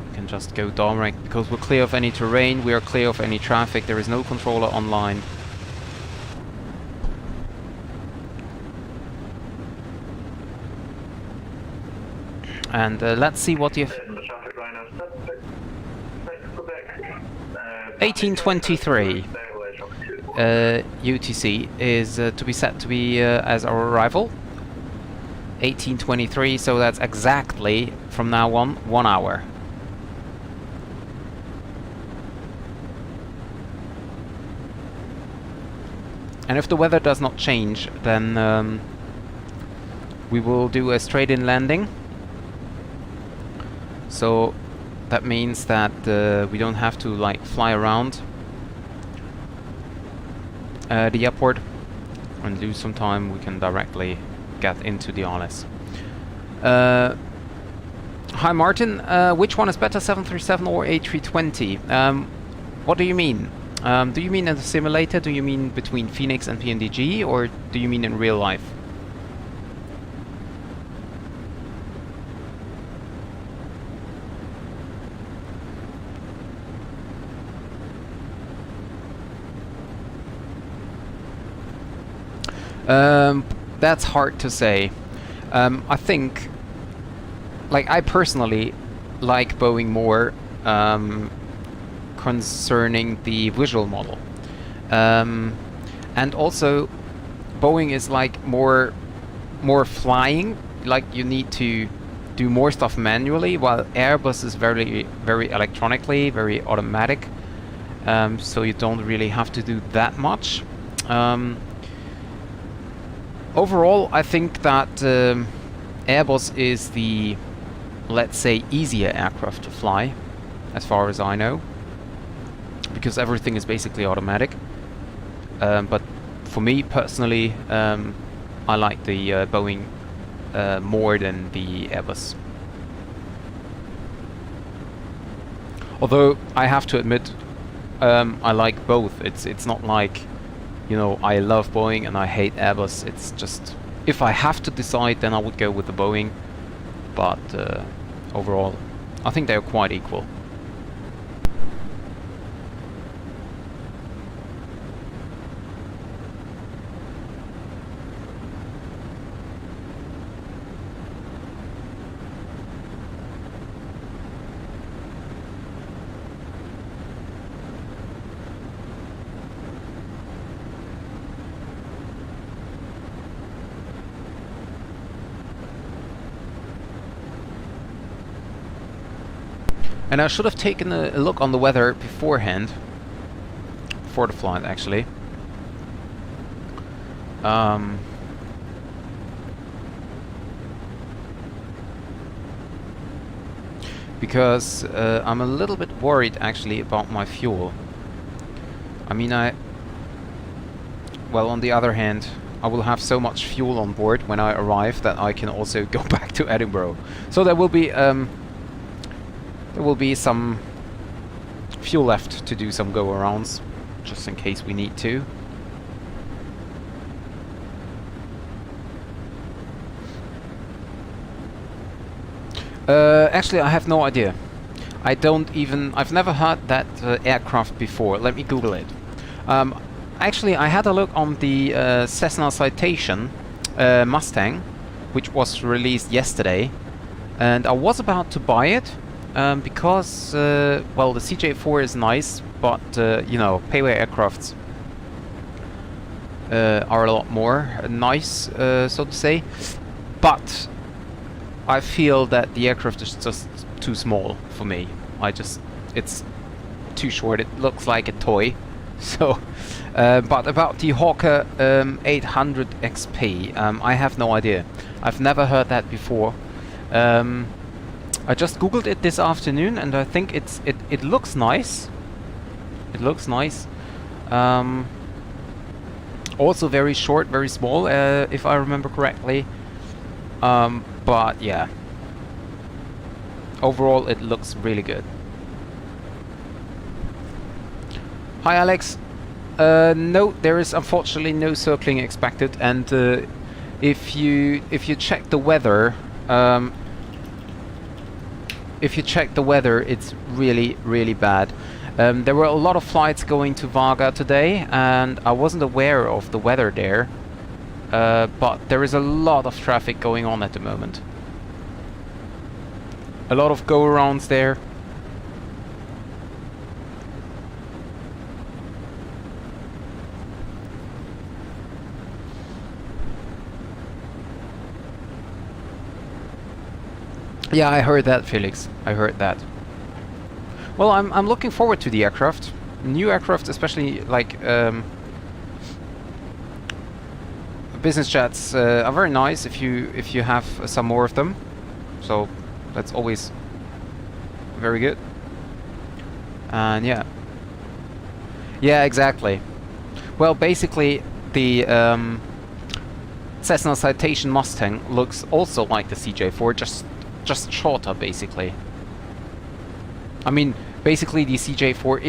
We can just go direct because we're clear of any terrain, we are clear of any traffic, there is no controller online. And let's see what the 1823 UTC is to be set to be as our arrival. 1823, so that's exactly from now on 1 hour. And if the weather does not change, then we will do a straight-in landing. So that means that we don't have to like fly around the airport and lose some time. We can directly get into the Isles. Hi Martin, which one is better, 737 or A320? What do you mean? Do you mean in the simulator? Do you mean between Fenix and PNDG, or do you mean in real life? That's hard to say. I think, like, I personally like Boeing more concerning the visual model. And also, Boeing is like more flying, like you need to do more stuff manually, while Airbus is very electronically, very automatic. So you don't really have to do that much. Overall, I think that Airbus is the, let's say, easier aircraft to fly, as far as I know, because everything is basically automatic. But for me personally, I like the Boeing more than the Airbus. Although I have to admit, I like both. It's not like, you know, I love Boeing and I hate Airbus. It's just, if I have to decide, then I would go with the Boeing. But overall, I think they're quite equal. And I should have taken a look on the weather beforehand, before the flight actually. Because I'm a little bit worried actually about my fuel. I mean, well, on the other hand, I will have so much fuel on board when I arrive that I can also go back to Edinburgh. So there will be some fuel left to do some go-arounds, just in case we need to. Actually, I have no idea. I've never heard that aircraft before. Let me Google it. Actually, I had a look on the Cessna Citation Mustang, which was released yesterday, and I was about to buy it. Because, well, the CJ4 is nice, but, you know, payway aircrafts are a lot more nice, so to say. But I feel that the aircraft is just too small for me. It's too short. It looks like a toy. So, but about the Hawker 800 XP, I have no idea. I've never heard that before. I just googled it this afternoon, and I think it looks nice. It looks nice. Also very short, very small, if I remember correctly. But yeah, overall it looks really good. Hi Alex. No, there is unfortunately no circling expected, and if you check the weather. If you check the weather, it's really, really bad. There were a lot of flights going to Vagar today, and I wasn't aware of the weather there. But there is a lot of traffic going on at the moment. A lot of go-arounds there. Yeah, I heard that, Felix. I heard that. Well, I'm looking forward to the aircraft. New aircraft, especially like business jets, are very nice if you have some more of them. So that's always very good. And yeah, exactly. Well, basically the Cessna Citation Mustang looks also like the CJ4, just shorter, basically. I mean, basically the CJ4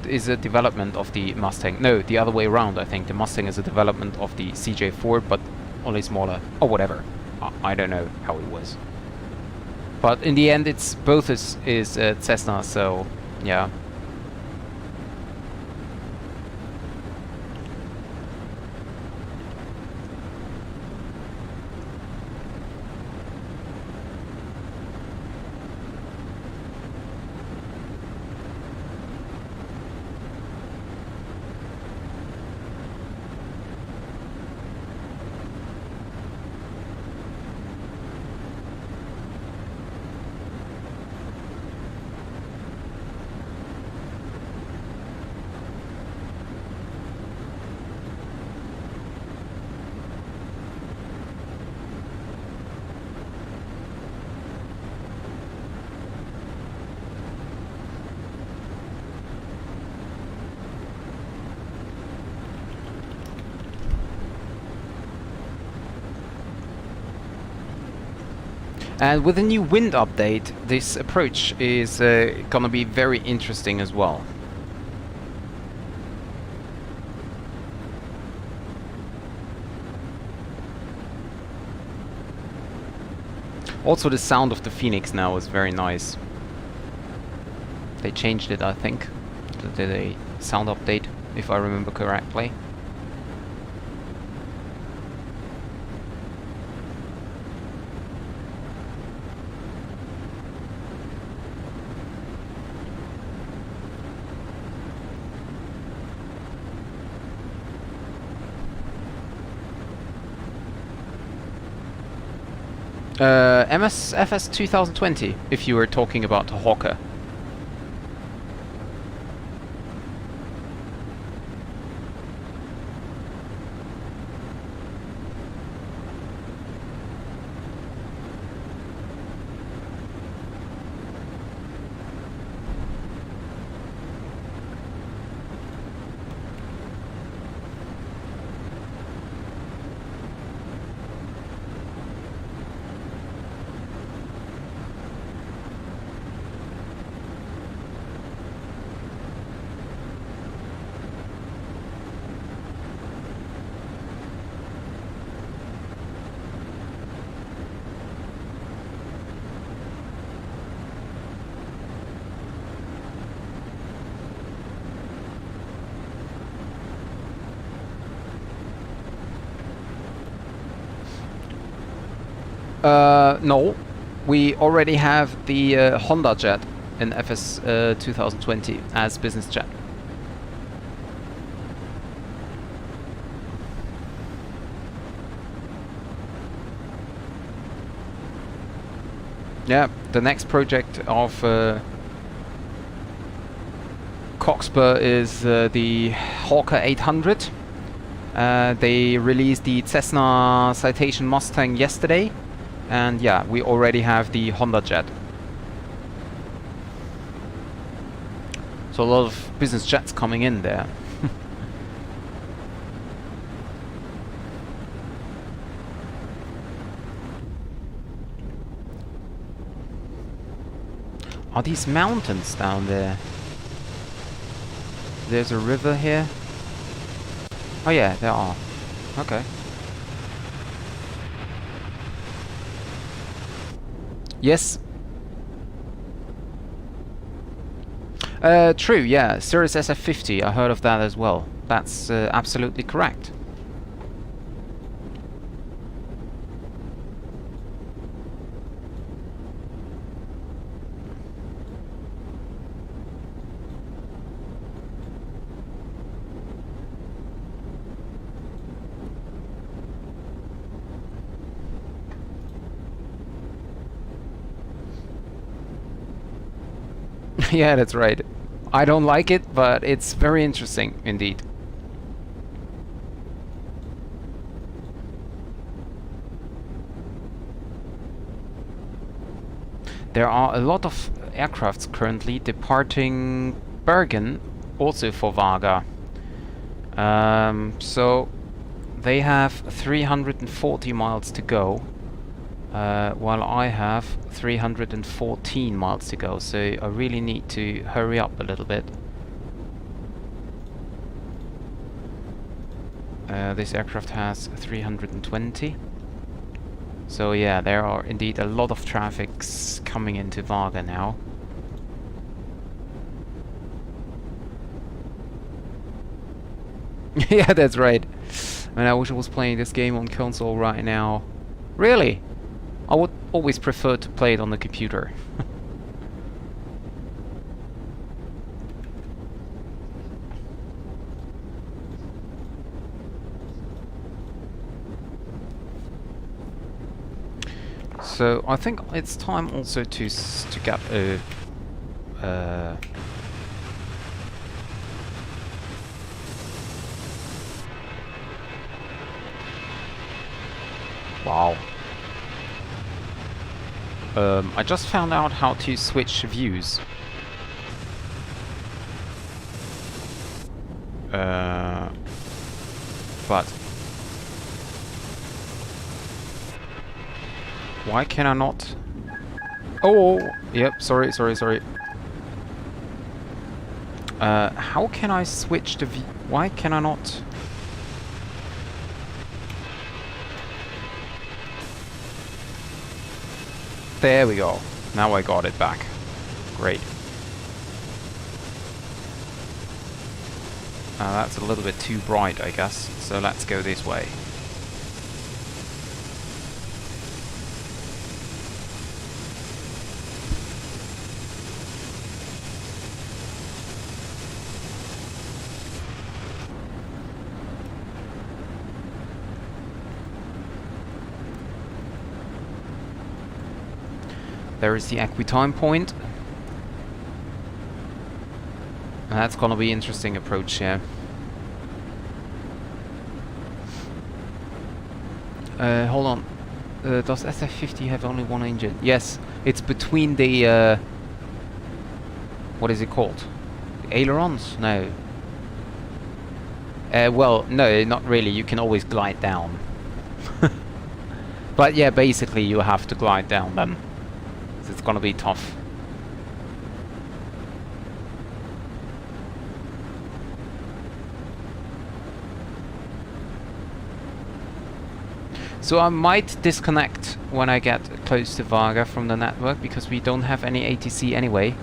is a development of the Mustang. No, the other way around. I think the Mustang is a development of the CJ4, but only smaller, or whatever. I don't know how it was. But in the end, it's both is Cessna. So yeah. And with the new wind update, this approach is gonna be very interesting as well. Also, the sound of the Fenix now is very nice. They changed it, I think. They did a sound update, if I remember correctly. MSFS2020, if you were talking about the Hawker. No, we already have the Honda jet in FS 2020 as business jet. Yeah, the next project of Coxper is the Hawker 800. They released the Cessna Citation Mustang yesterday. And yeah, we already have the Honda jet. So a lot of business jets coming in there. Are these mountains down there? There's a river here. Oh yeah, there are. Okay. Yes. True, yeah. Cirrus SF50, I heard of that as well. That's absolutely correct. Yeah, that's right. I don't like it, but it's very interesting indeed. There are a lot of aircrafts currently departing Bergen, also for Vagar. So they have 340 miles to go. While I have 314 miles to go, so I really need to hurry up a little bit. This aircraft has 320. So yeah, there are indeed a lot of traffics coming into Vagar now. Yeah, that's right. I mean, I wish I was playing this game on console right now. Really? I would always prefer to play it on the computer. So I think it's time also to get a wow. I just found out how to switch views. But why can I not Oh, yep, sorry. How can I switch the view? Why can I not? There we go. Now I got it back. Great. That's a little bit too bright, I guess. So let's go this way. There is the equi-time point. And that's gonna be interesting approach here. Hold on. Does SF50 have only one engine? Yes, it's between the what is it called? The ailerons? No. Well, no, not really. You can always glide down. But yeah, basically you have to glide down then. So it's gonna be tough. So I might disconnect when I get close to Vagar from the network, because we don't have any ATC anyway.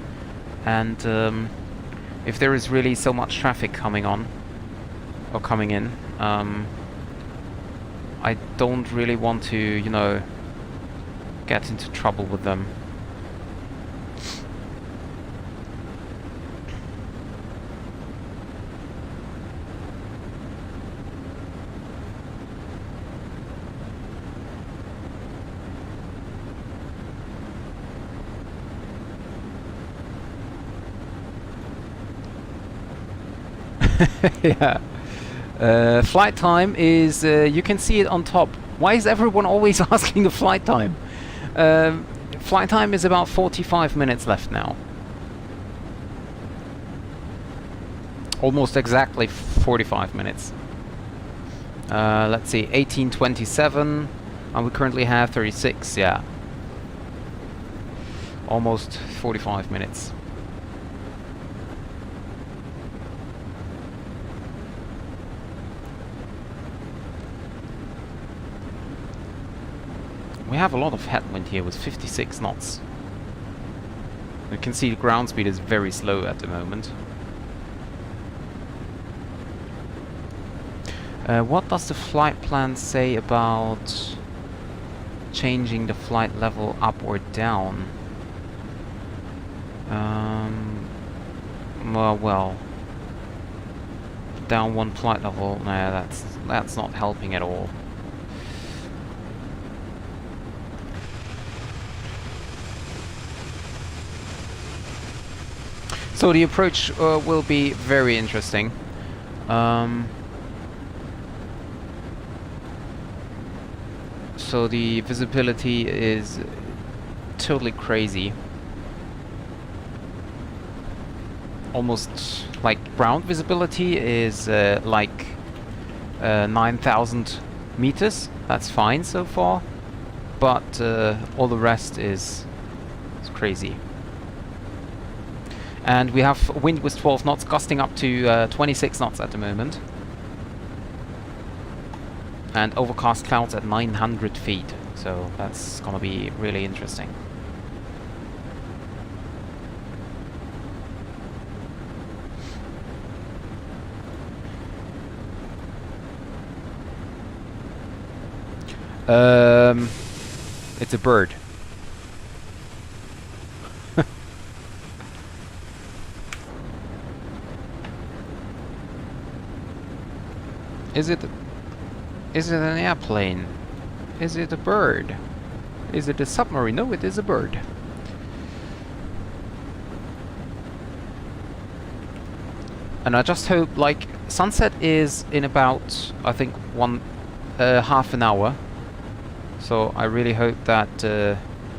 And if there is really so much traffic coming on, or coming in, I don't really want to, you know, get into trouble with them. Yeah. Flight time is, you can see it on top. Why is everyone always asking the flight time? Flight time is about 45 minutes left now. Almost exactly 45 minutes. Let's see, 18:27, and we currently have 36, yeah. Almost 45 minutes. We have a lot of headwind here with 56 knots. You can see the ground speed is very slow at the moment. What does the flight plan say about changing the flight level up or down? Well, down one flight level. Nah, that's not helping at all. So the approach will be very interesting. So the visibility is totally crazy. Almost like ground visibility is like 9,000 meters. That's fine so far, but all the rest is crazy. And we have wind with 12 knots, gusting up to 26 knots at the moment. And overcast clouds at 900 feet. So that's gonna be really interesting. It's a bird. Is it an airplane? Is it a bird? Is it a submarine? No, it is a bird. And I just hope, like, sunset is in about, I think, half an hour. So I really hope that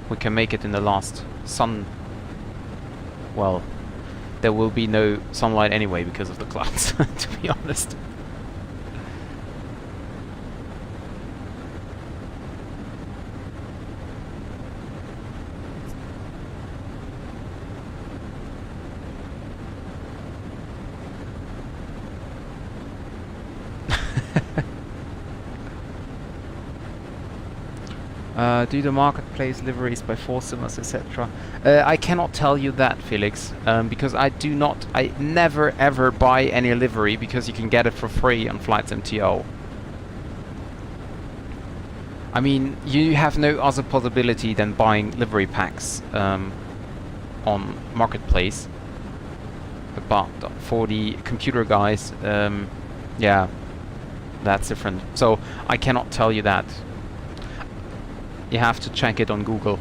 we can make it in the last sun. Well, there will be no sunlight anyway because of the clouds, to be honest. Do the marketplace liveries by Forcimus, etc. I cannot tell you that, Felix, because I never ever buy any livery because you can get it for free on Flights MTO. I mean, you have no other possibility than buying livery packs on marketplace. But for the computer guys, yeah, that's different. So I cannot tell you that. You have to check it on Google.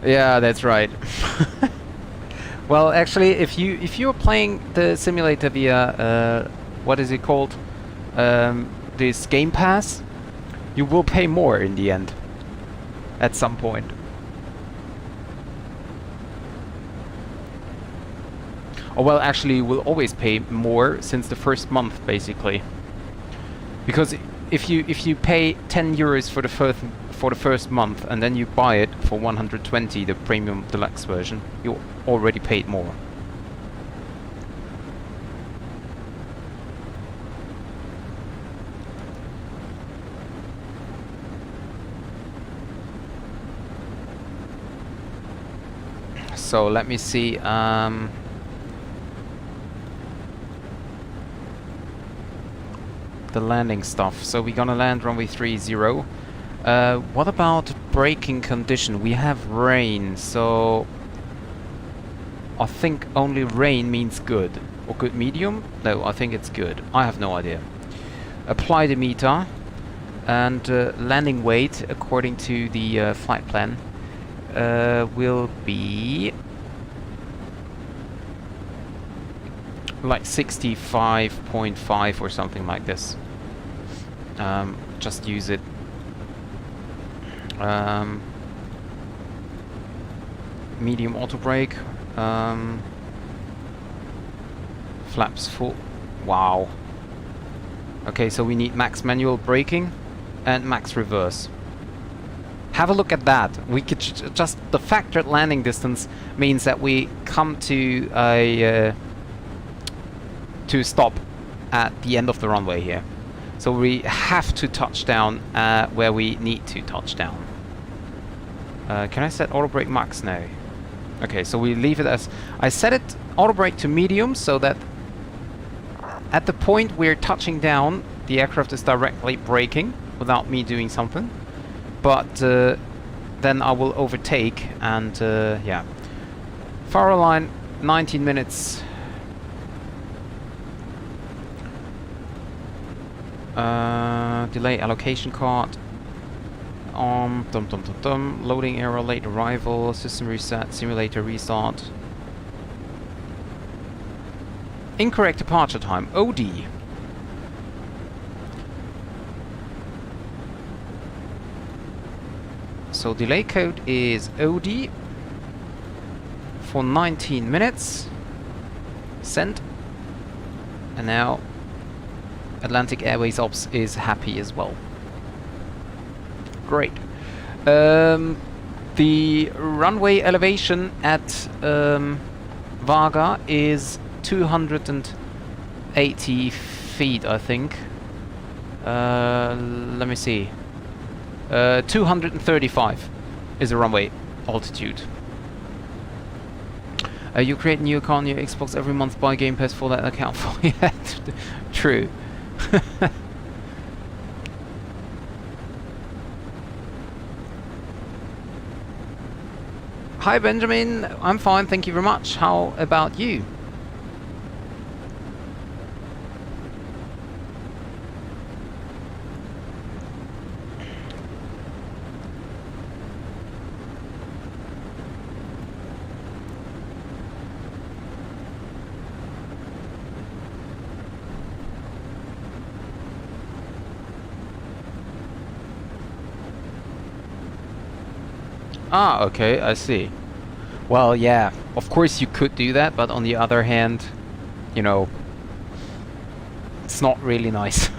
Yeah, that's right. Well, actually, if you're playing the simulator via what is it called, this Game Pass, you will pay more in the end at some point. Oh well, actually, you will always pay more since the first month, basically, because if you pay 10 euros for the first month and then you buy it for 120, the premium deluxe version, you already paid more. So let me see. The landing stuff. So we're gonna land runway 30. What about braking condition? We have rain, so I think only rain means good. Or good medium? No, I think it's good. I have no idea. Apply the meter, and landing weight, according to the flight plan, will be like 65.5 or something like this. Just use it. Medium auto brake. Flaps full. Wow. Okay, so we need max manual braking and max reverse. Have a look at that. We could just the factored landing distance means that we come to a stop at the end of the runway here. So we have to touch down where we need to touch down. Can I set auto brake max? No. Okay, so we leave it as I set it auto brake to medium, so that at the point we're touching down, the aircraft is directly braking without me doing something. But then I will overtake, and yeah. Faroe line, 19 minutes. Delay allocation card. Loading error, late arrival, system reset, simulator restart. Incorrect departure time, OD. So delay code is OD for 19 minutes. Sent. And now Atlantic Airways Ops is happy as well. Great. The runway elevation at Vagar is 280 feet, I think. Let me see. 235 is the runway altitude. You create a new account on your Xbox every month, buy Game Pass for that account. Yeah, true. Hi Benjamin, I'm fine, thank you very much. How about you? Ah, okay, I see. Well, yeah, of course you could do that, but on the other hand, you know, it's not really nice.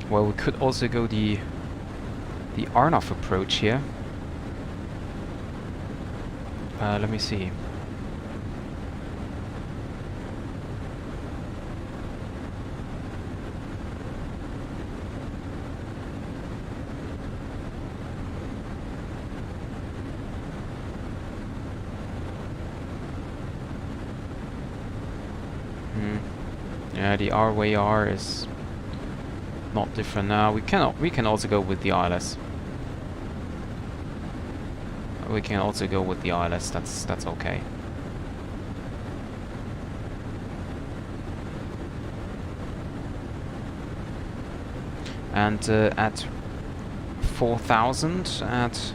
Well, we could also go the Arnov approach here. Let me see. Yeah, the RWR is not different now. We can also go with the ILS. We can also go with the ILS. That's okay. And at 4,000 at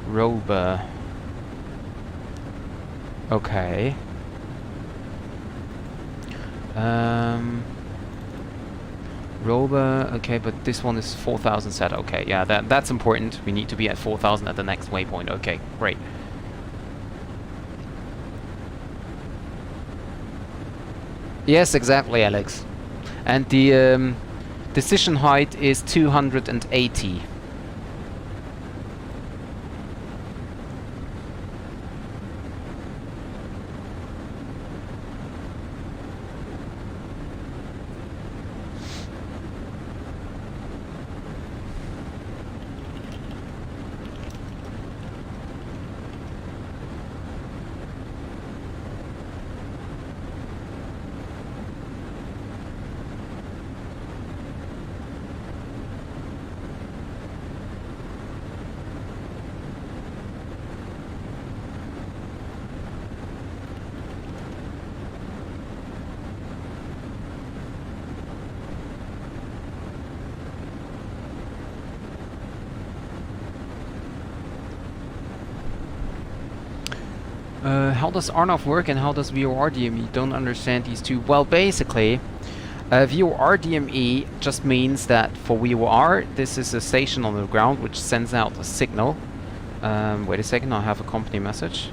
Rober. Okay. Rover, okay, but this one is 4,000 set. Okay, yeah, that's important. We need to be at 4,000 at the next waypoint. Okay, great. Yes, exactly, Alex. And the decision height is 280. How does Arnov work and how does VOR DME? Don't understand these two. Well, basically, VOR DME just means that for VOR, this is a station on the ground which sends out a signal. Wait a second, I have a company message.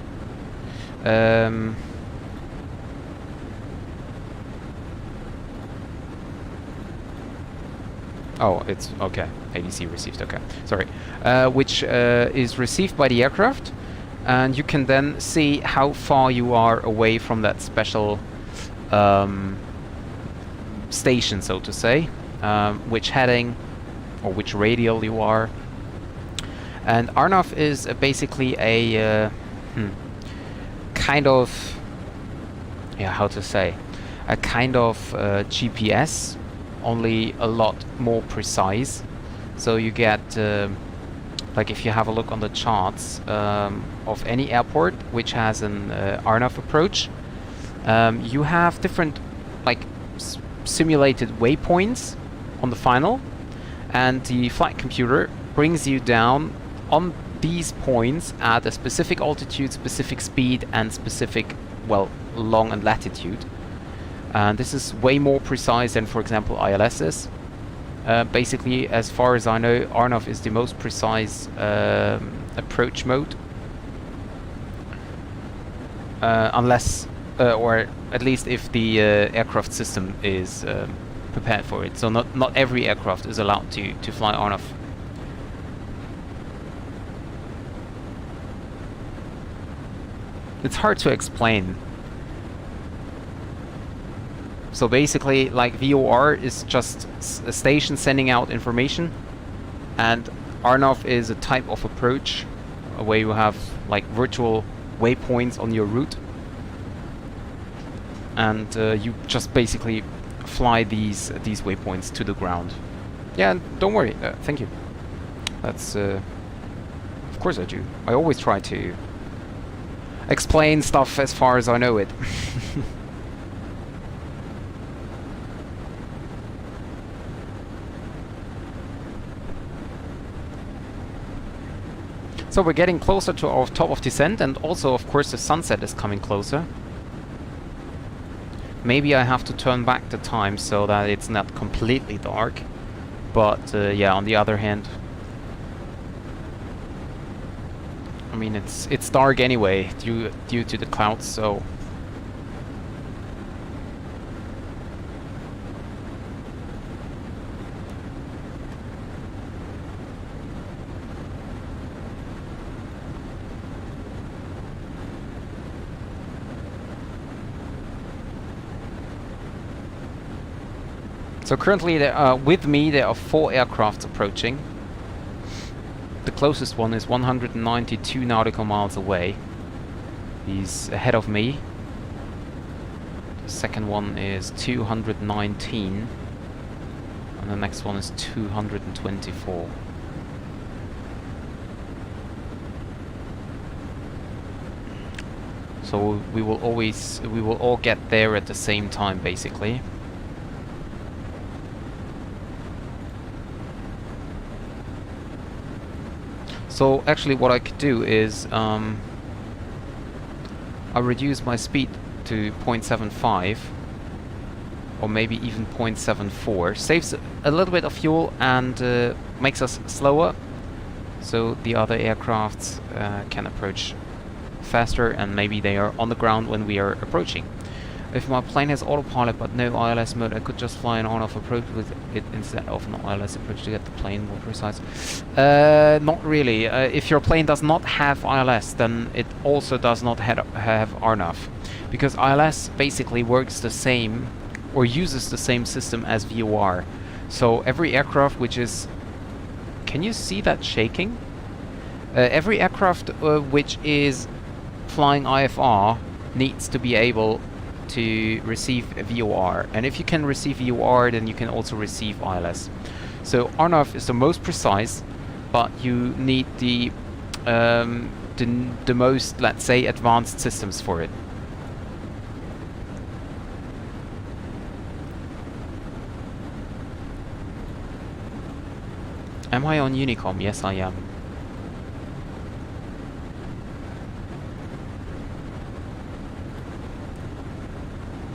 Oh, it's okay. ADC received. Okay, sorry. Which is received by the aircraft. And you can then see how far you are away from that special station, so to say, which heading or which radial you are. And Arnov is basically a kind of, yeah, how to say, a kind of GPS, only a lot more precise. So you get like if you have a look on the charts of any airport which has an Arnov approach, you have different like simulated waypoints on the final, and the flight computer brings you down on these points at a specific altitude, specific speed, and specific, well, long and latitude. And this is way more precise than, for example, ILS is. Basically, as far as I know, Arnov is the most precise approach mode. Unless, or at least if the aircraft system is prepared for it. So not every aircraft is allowed to fly Arnov. It's hard to explain. So basically, like, VOR is just a station sending out information, and Arnov is a type of approach where you have like virtual waypoints on your route, and you just basically fly these waypoints to the ground. Yeah, don't worry. Thank you. That's of course I do. I always try to explain stuff as far as I know it. So we're getting closer to our top of descent, and also of course the sunset is coming closer. Maybe I have to turn back the time so that it's not completely dark. But yeah, on the other hand, I mean it's dark anyway due to the clouds, so currently, with me, there are 4 aircrafts approaching. The closest one is 192 nautical miles away. He's ahead of me. The second one is 219. And the next one is 224. So we will all get there at the same time, basically. So actually what I could do is I'll reduce my speed to 0.75 or maybe even 0.74. Saves a little bit of fuel and makes us slower, so the other aircrafts can approach faster, and maybe they are on the ground when we are approaching. If my plane has autopilot but no ILS mode, I could just fly an on-off approach with it instead of an ILS approach to get the plane more precise. Not really. If your plane does not have ILS, then it also does not have RNAV, because ILS basically works the same or uses the same system as VOR. So every aircraft which is... Can you see that shaking? Every aircraft which is flying IFR needs to be able to receive VOR, and if you can receive VOR, then you can also receive ILS. So RNAV is the most precise, but you need the most, let's say, advanced systems for it. Am I on Unicom? Yes, I am.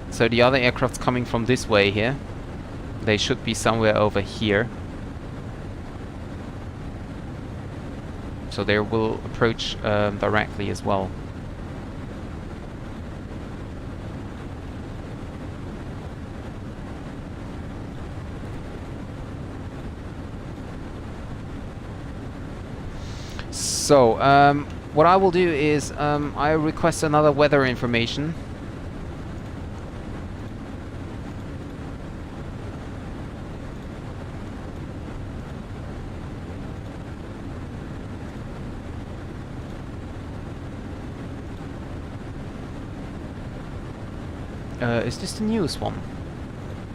So the other aircraft's coming from this way here. They should be somewhere over here. So they will approach directly as well. So what I will do is I request another weather information. Is this the newest one?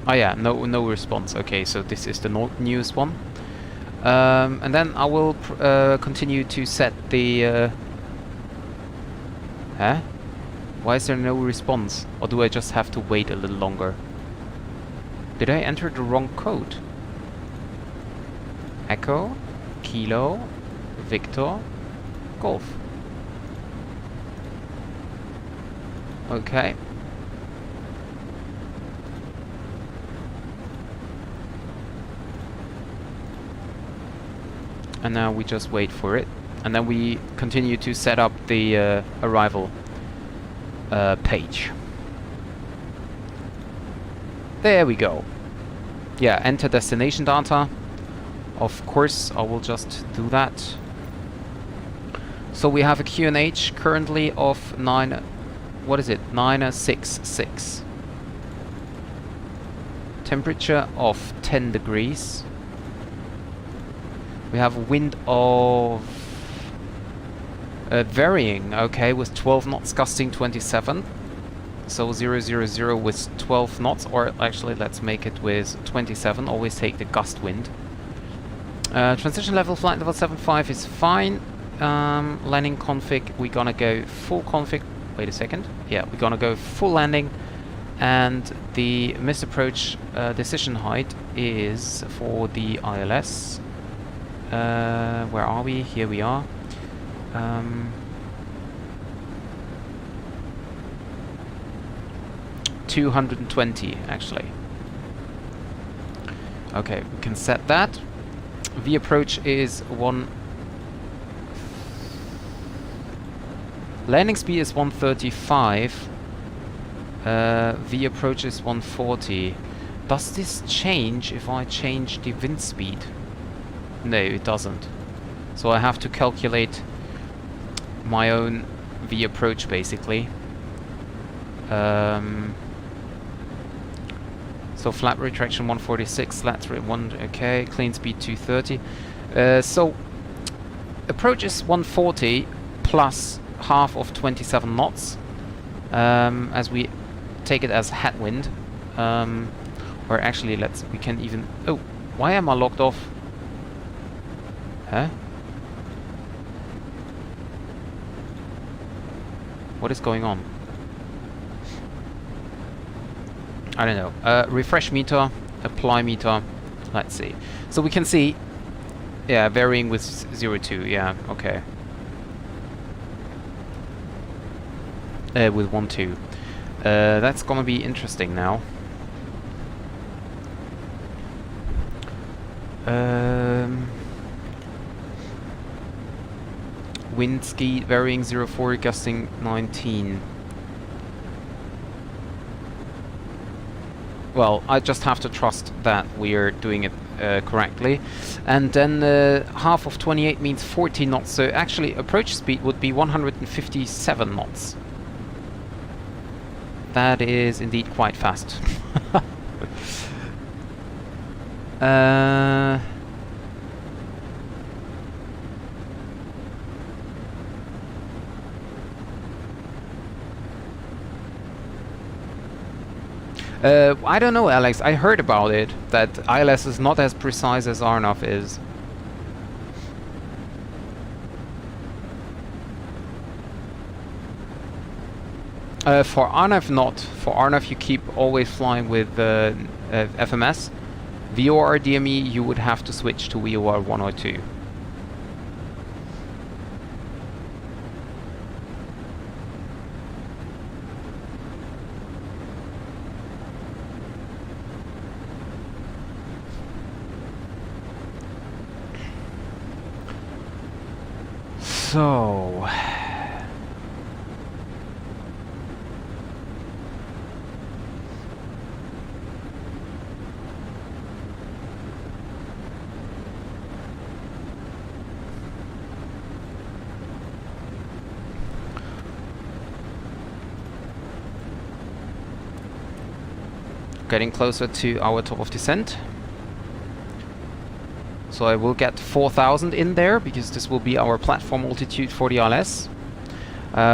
Oh yeah, no response. Okay, so this is the newest one. And then I will continue to set the... Huh? Why is there no response? Or do I just have to wait a little longer? Did I enter the wrong code? Echo, Kilo, Victor, Golf. Okay. And now we just wait for it, and then we continue to set up the arrival page. There we go. Yeah, enter destination data. Of course, I will just do that. So we have a QNH currently of 966. Temperature of 10 degrees. We have a wind of varying, okay, with 12 knots gusting 27. So 000 with 12 knots, or actually let's make it with 27. Always take the gust wind. Transition level, flight level 75 is fine. Landing config, we're gonna go full config. Wait a second. Yeah, we're gonna go full landing. And the missed approach decision height is for the ILS. Where are we? Here we are. $220 actually. Okay, we can set that. V approach is 1. Landing speed is 135. V approach is 140. Does this change if I change the wind speed? No, it doesn't. So I have to calculate my own V approach basically. So flat retraction 146, slats 1, okay, clean speed 230. So approach is 140 plus half of 27 knots, as we take it as headwind. Or actually, we can even. Oh, why am I locked off? Huh? What is going on? I don't know. Refresh meter, apply meter. Let's see. So we can see, yeah, varying with 0.2. Yeah, okay. With 1.2. That's gonna be interesting now. Wind speed varying 0.4, gusting 19. Well, I just have to trust that we're doing it correctly. And then half of 28 means 40 knots. So actually approach speed would be 157 knots. That is indeed quite fast. I don't know, Alex. I heard about it, that ILS is not as precise as RNAV is. For RNAV not. For RNAV you keep always flying with FMS. VOR DME you would have to switch to VOR 102. So getting closer to our top of descent. So I will get 4,000 in there, because this will be our platform altitude for the ILS.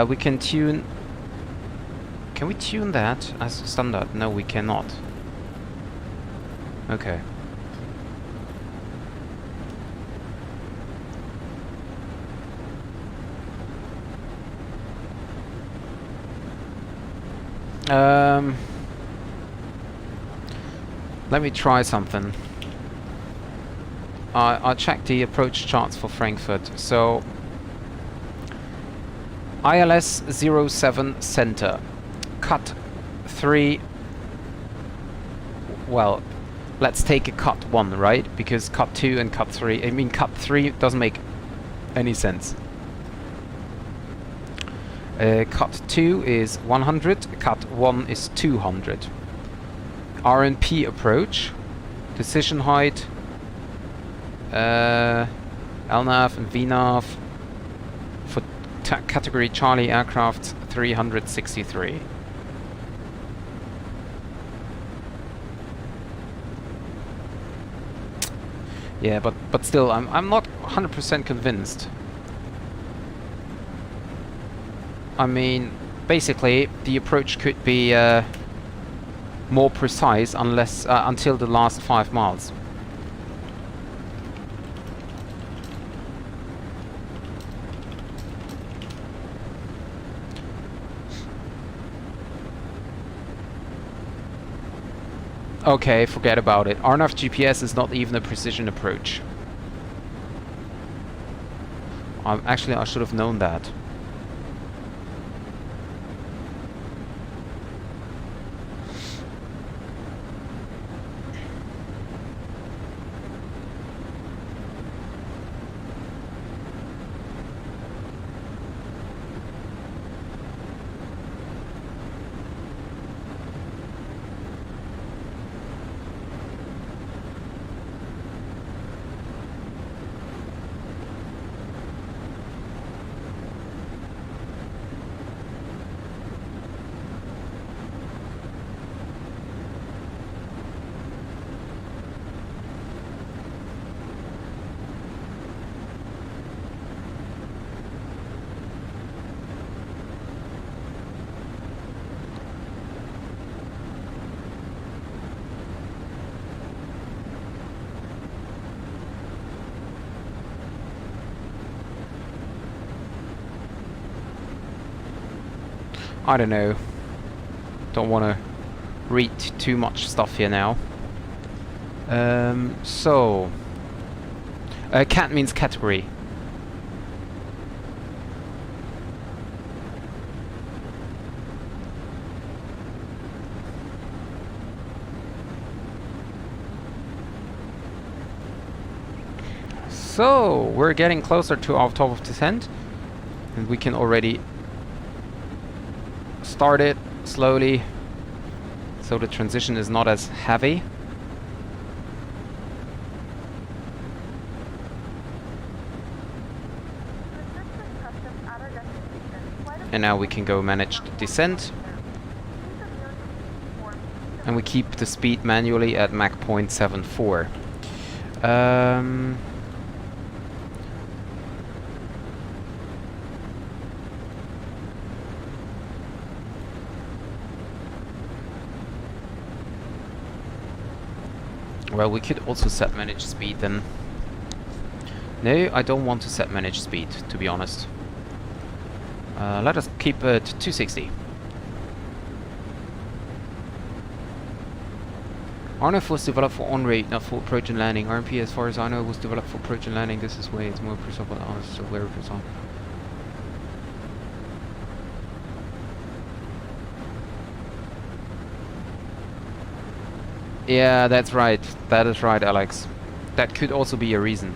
We can tune... Can we tune that as standard? No, we cannot. Okay. Let me try something. I'll check the approach charts for Frankfurt. So ILS 07 center, cut 3. Well, let's take a cut 1, right? Because cut 2 and cut 3, I mean cut 3 doesn't make any sense. Cut 2 is 100, cut 1 is 200. RNP approach, decision height, LNAV and VNAV for category Charlie aircraft 363. Yeah, but still, I'm not 100% convinced. I mean, basically, the approach could be more precise unless until the last 5 miles. Okay, forget about it. RNAV GPS is not even a precision approach. Actually, I should have known that. I don't know. Don't want to read too much stuff here now. So... cat means category. So, we're getting closer to our top of descent. And we can already start it slowly, so the transition is not as heavy. And now we can go manage the descent. And we keep the speed manually at Mach 0.74. Well, we could also set manage speed then. No, I don't want to set manage speed, to be honest. Let us keep it 260. RNF was developed for on-rate, not for approach and landing. RMP, as far as I know, was developed for approach and landing. This is way it's more precise, but honest, so very precise. Yeah, that's right. That is right, Alex. That could also be a reason.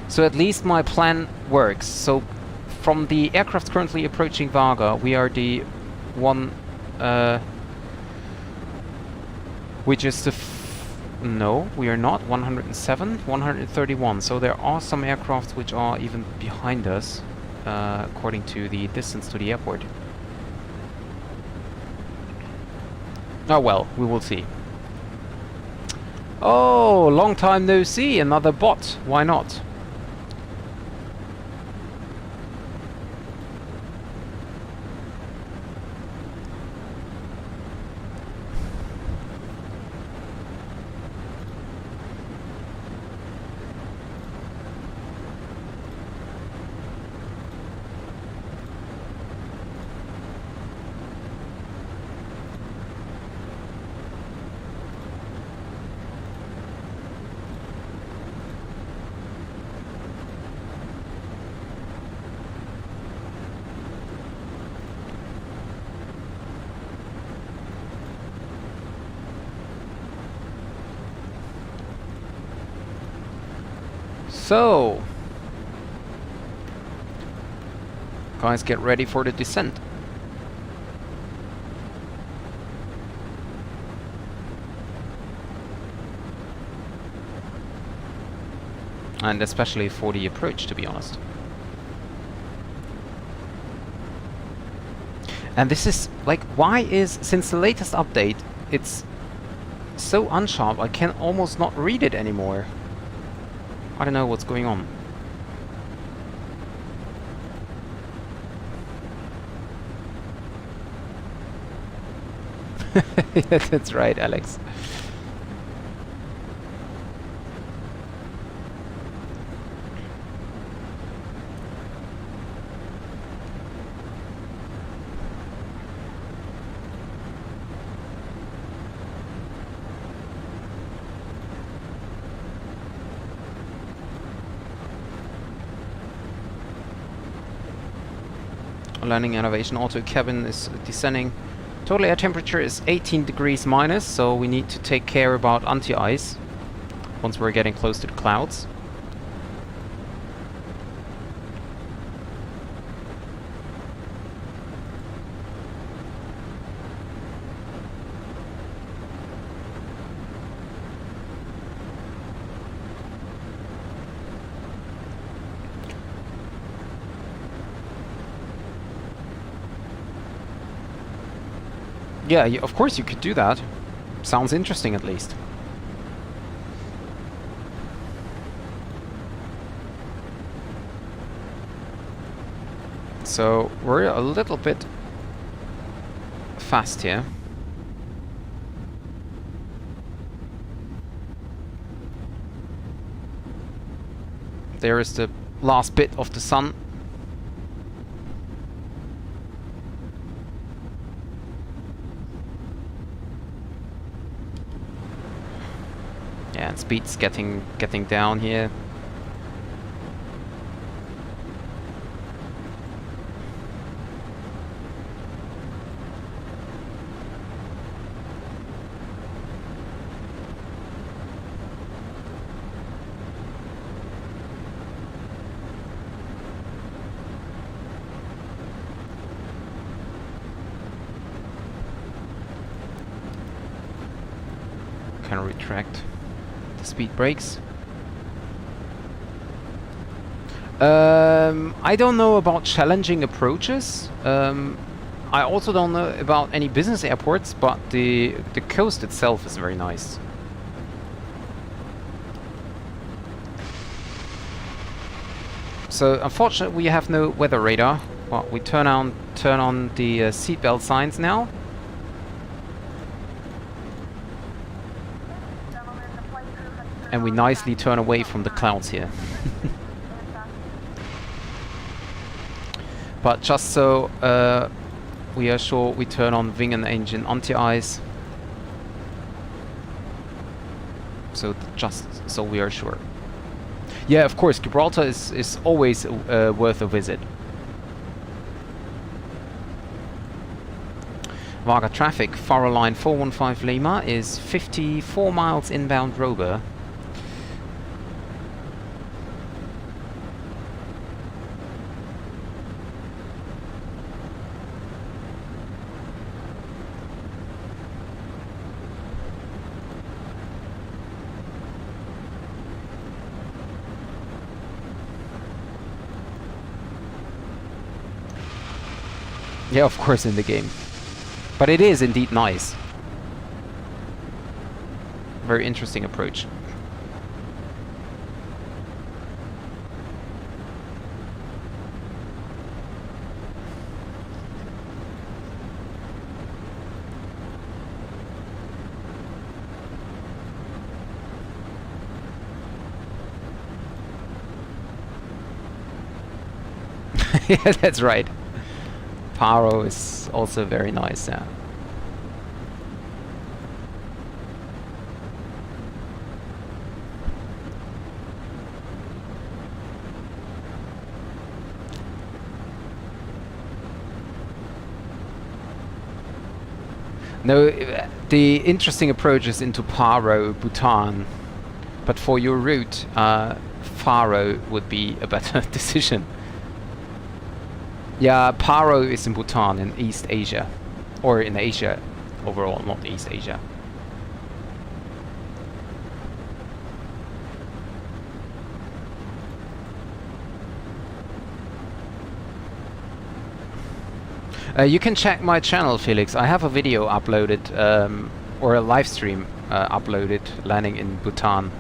So at least my plan works. So from the aircraft currently approaching Vagar, we are the one which is the no, we are not. 107, 131. So there are some aircrafts which are even behind us, according to the distance to the airport. Oh well, we will see. Oh, long time no see, another bot. Why not? So, guys, get ready for the descent. And especially for the approach, to be honest. And this is, like, why is, since the latest update, it's so unsharp, I can almost not read it anymore. I don't know what's going on. Yeah, that's right, Alex. Landing elevation, auto cabin is descending. Total air temperature is 18 degrees minus, so we need to take care about anti-ice once we're getting close to the clouds. Yeah, of course you could do that. Sounds interesting, at least. So we're a little bit fast here. There is the last bit of the sun. Yeah, and speed's getting down here. Can retract the speed brakes. I don't know about challenging approaches. I also don't know about any business airports, but the coast itself is very nice. So unfortunately we have no weather radar. Well, we turn on the seatbelt signs now. And we nicely turn away from the clouds here. But just so we are sure, we turn on wing and engine anti-ice. So just so we are sure. Yeah, of course, Gibraltar is always worth a visit. Vagar traffic, Faroe Line 415 Lima is 54 miles inbound Rover. Yeah, of course, in the game. But it is indeed nice. Very interesting approach. Yeah, that's right. Paro is also very nice, yeah. No, the interesting approach is into Paro, Bhutan. But for your route, Faro would be a better decision. Yeah, Paro is in Bhutan, in East Asia. Or in Asia overall, not East Asia. You can check my channel, Felix. I have a video uploaded, or a live stream uploaded, landing in Bhutan.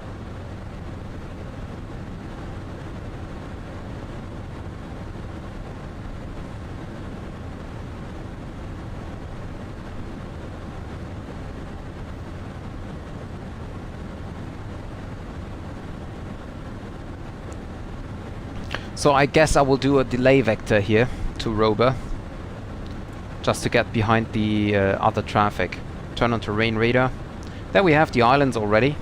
So I guess I will do a delay vector here to Rober, just to get behind the other traffic. Turn on terrain radar. There we have the islands already.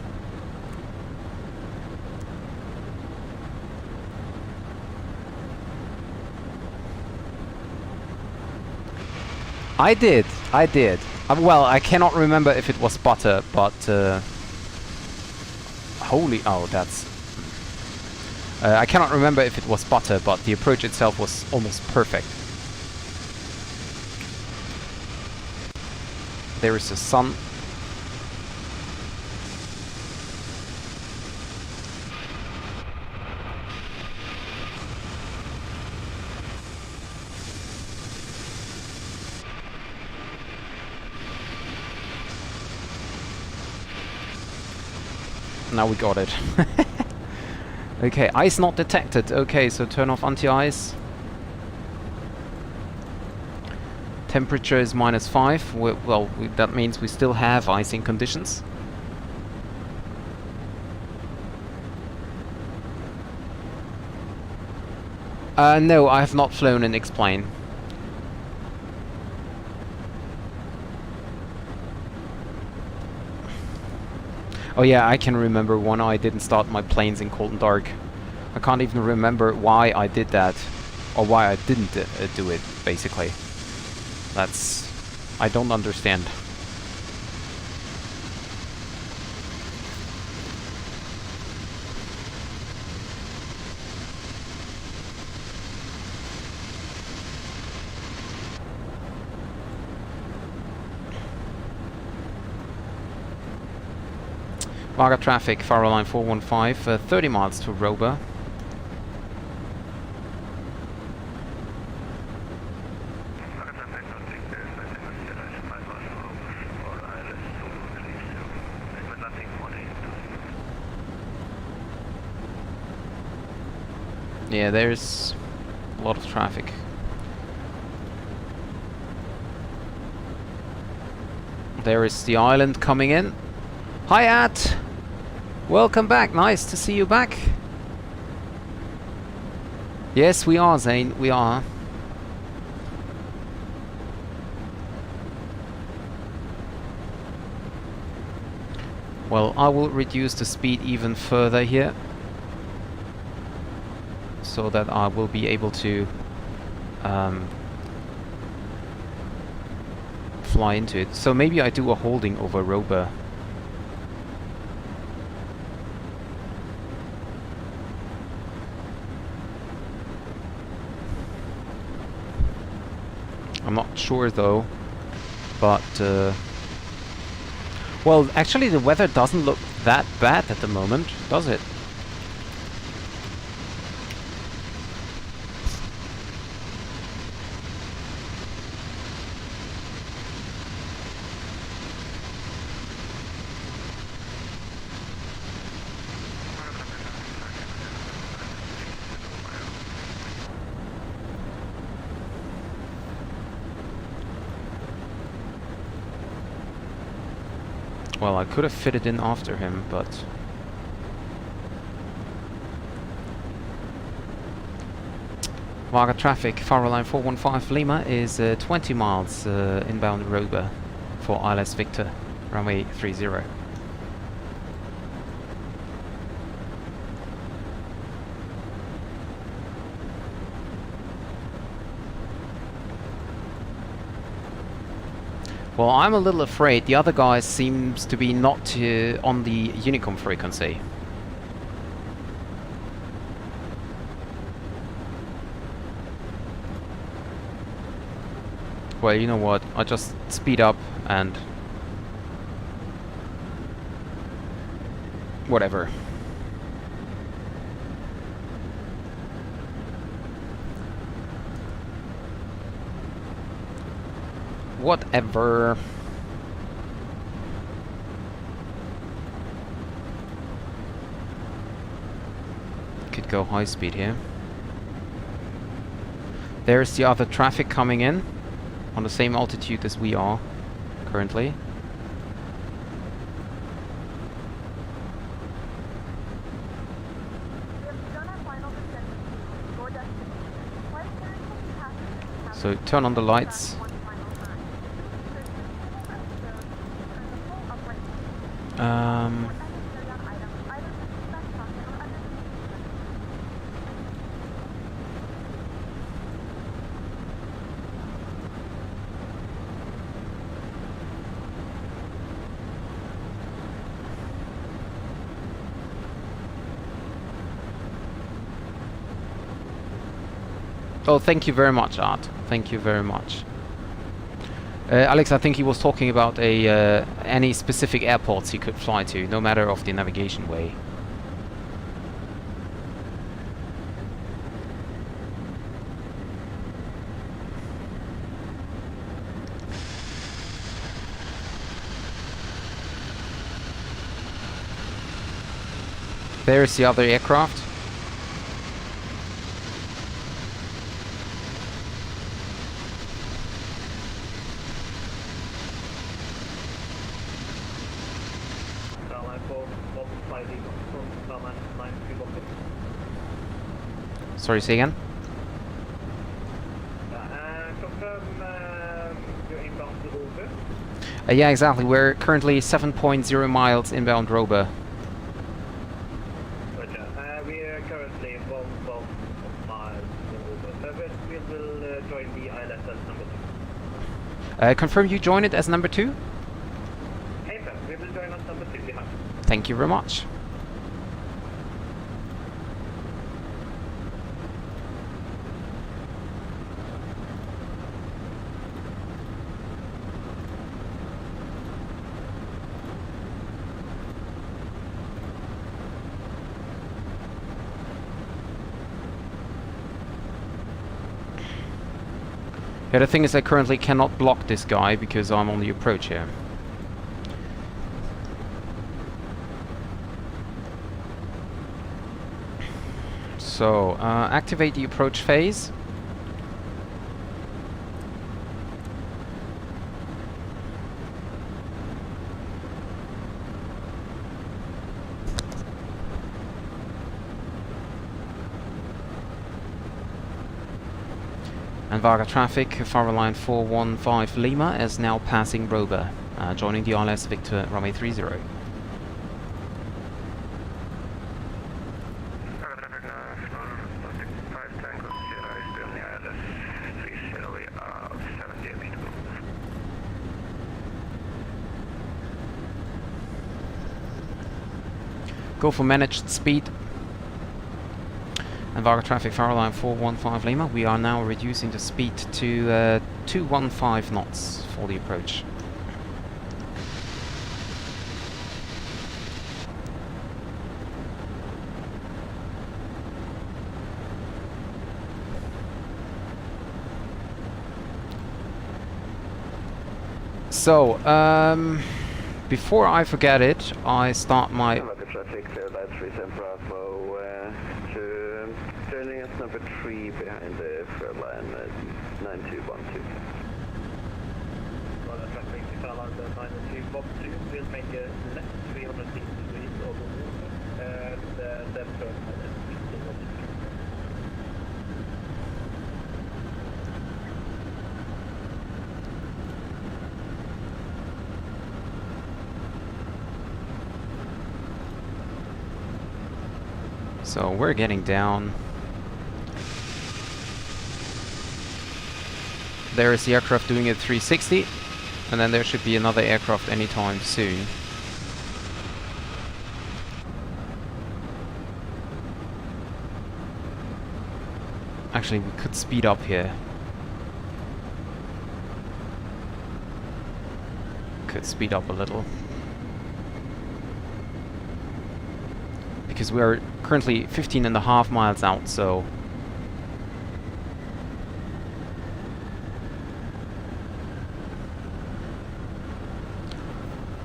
I did. Well, I cannot remember if it was butter, but holy, oh, that's. I cannot remember if it was butter, but the approach itself was almost perfect. There is the sun. Now we got it. Okay, ice not detected. Okay, so turn off anti-ice. Temperature is -5. Well, that means we still have icing conditions. No, I have not flown in X-plane. Oh yeah, I can remember when I didn't start my planes in cold and dark. I can't even remember why I did that, or why I didn't do it, basically. That's... I don't understand. Vagar traffic, Faroe Line 415, 30 miles to Roba. Yeah, there's a lot of traffic. There is the island coming in. Hi, At! Welcome back. Nice to see you back. Yes, we are, Zane. We are. Well, I will reduce the speed even further here, so that I will be able to fly into it. So maybe I do a holding over Roba. I'm not sure though, but well, actually the weather doesn't look that bad at the moment, does it? Well, I could have fitted in after him, but... Vagar traffic, Faroe Line 415 Lima is 20 miles inbound Roba for ILS Victor, runway 30. Well, I'm a little afraid. The other guy seems to be not on the Unicom frequency. Well, you know what? I'll just speed up and... whatever. Whatever. Could go high speed here. There's the other traffic coming in on the same altitude as we are currently. So turn on the lights. Oh, thank you very much, Art. Thank you very much. Alex, I think he was talking about any specific airports he could fly to, no matter of the navigation way. There's the other aircraft. Sorry, say again? Confirm your inbound to Robe. Yeah, exactly. We're currently 7.0 miles inbound Robe. We are currently 12 miles in Robe. We will join the island as number 2. Confirm you join it as number 2? Hey, sir, we will join as number 2 behind. Thank you very much. Yeah, the thing is I currently cannot block this guy because I'm on the approach here. So, activate the approach phase. And Vagar traffic, Faroe Line 415 Lima is now passing Robe, joining the ILS Victor runway 30. Go for managed speed. And Vagar traffic, Faroe Line 415 Lima. We are now reducing the speed to 215 knots for the approach. So, before I forget it, I start my... Traffic, that's Reason Bravo, to turning us number 3 behind the Faroe Line 9212. Traffic, Faroe Line 9212, we'll make a left 360 degrees over water, and then turn at 15 knots. So we're getting down. There is the aircraft doing it 360, and then there should be another aircraft anytime soon. Actually, we could speed up here. Could speed up a little. Because we are currently 15.5 miles out, so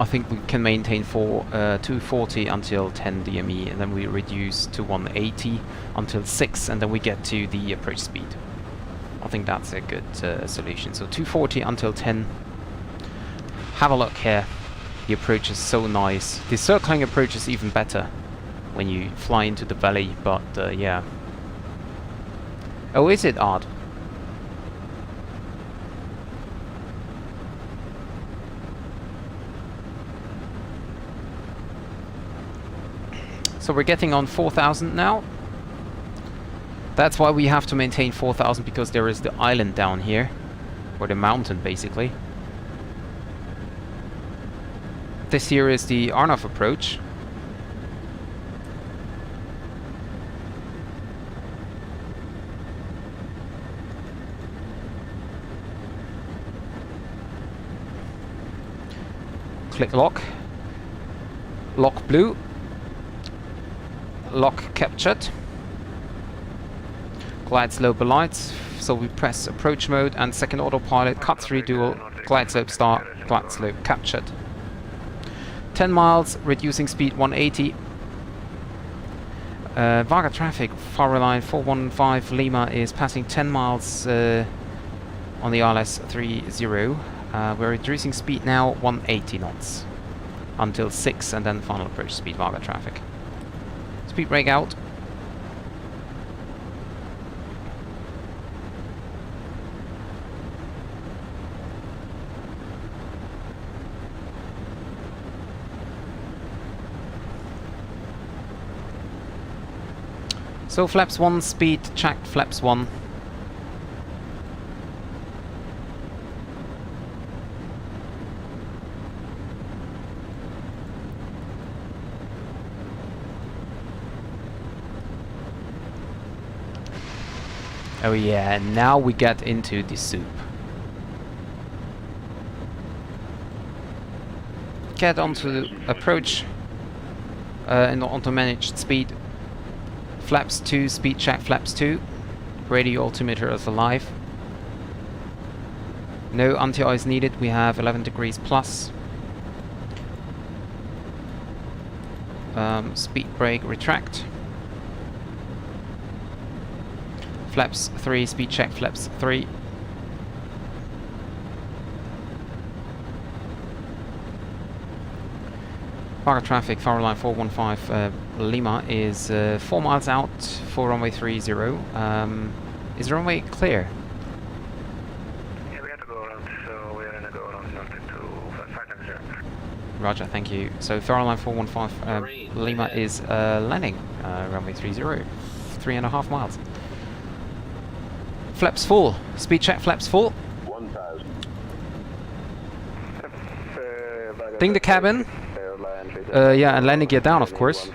I think we can maintain for 240 until 10 DME, and then we reduce to 180 until 6, and then we get to the approach speed. I think that's a good solution. So 240 until 10. Have a look here. The approach is so nice. The circling approach is even better when you fly into the valley, but yeah. Oh, is it odd? So we're getting on 4,000 now. That's why we have to maintain 4,000, because there is the island down here, or the mountain basically. This here is the Arnaf approach. flick lock. Lock blue. Lock captured. Glide slope lights. So we press approach mode and second autopilot, cut 3 dual, glide slope start, glide slope captured. 10 miles, reducing speed 180. Vagar traffic, Faroe Line 415 Lima is passing 10 miles on the RLS30. We're reducing speed now 180 knots until 6 and then final approach speed Vagar traffic. Speed brake out. So flaps 1, speed checked, flaps 1. Oh yeah, now we get into the soup. Get onto approach and onto managed speed. Flaps 2, speed check, flaps 2. Radio altimeter is alive. No anti-ice needed, we have 11 degrees plus. Speed brake, retract. Flaps 3, speed check, flaps 3. Vagar traffic, Faroe Line 415 Lima is 4 miles out for runway 30. Is the runway clear? Yeah, we have to go around, so we are going to go around north to 590. Roger, thank you. So Faroe Line 415 Lima is landing runway 30, 3.5 miles. Flaps full, speed check, flaps full. 1,000. Ding the cabin. Yeah, and landing gear down, of course.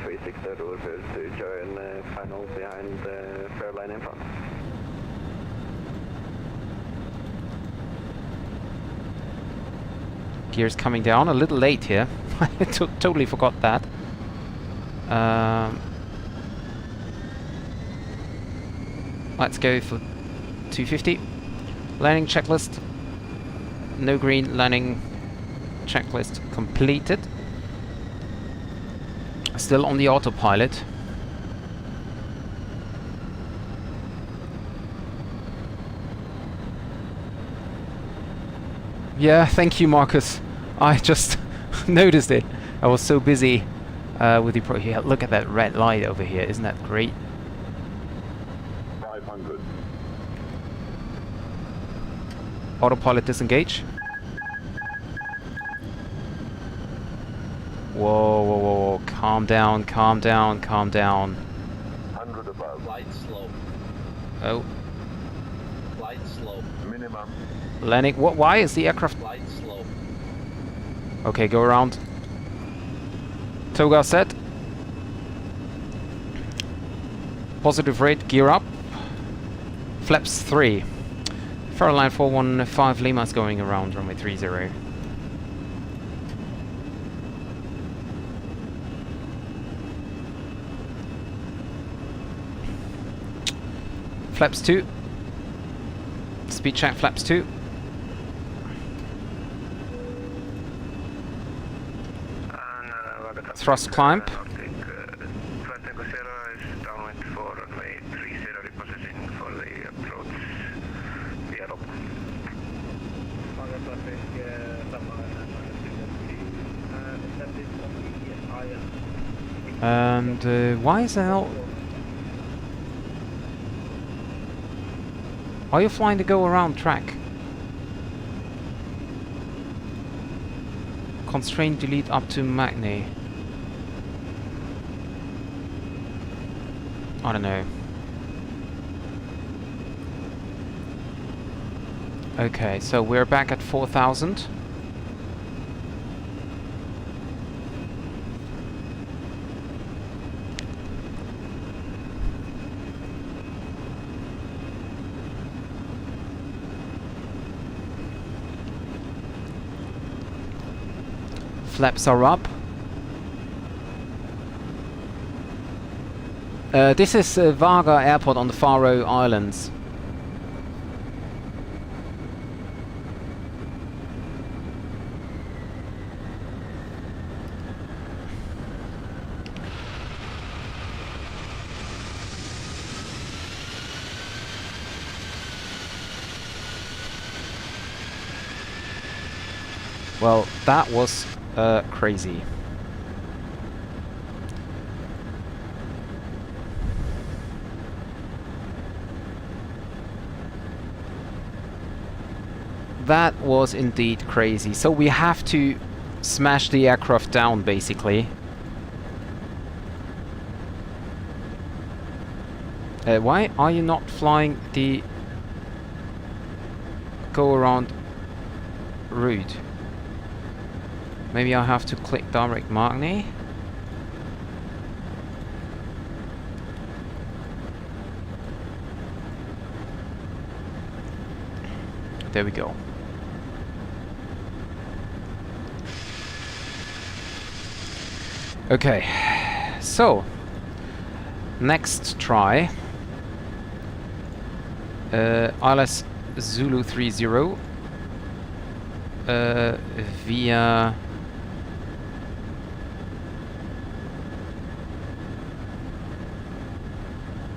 Gears coming down, a little late here. I totally forgot that. Let's go for 250. Landing checklist. No green, landing checklist completed. Still on the autopilot. Yeah, thank you, Marcus. I just noticed it. I was so busy with the pro. Yeah, look at that red light over here. Isn't that great? 500. Autopilot disengage. Whoa, whoa, whoa, whoa. Calm down, calm down, calm down. 100 above. Light slope. Oh. Light slope. Minimum. Landing. What? Why is the aircraft? Light slope. Okay, go around. Toga set. Positive rate, gear up. Flaps 3. Faroe Line 415 Lima is going around runway 30. Flaps 2. Speed check, flaps 2. Thrust climb. And why is the hell... Are you flying to go around track? Constraint delete up to Magni. I don't know. Okay, so we're back at 4,000. Flaps are up. This is Vagar Airport on the Faroe Islands. Well, that was crazy. That was indeed crazy. So we have to smash the aircraft down, basically. Why are you not flying the go-around route? Maybe I have to click direct Magni. There we go. Okay, so next try. ILS Zulu 30 via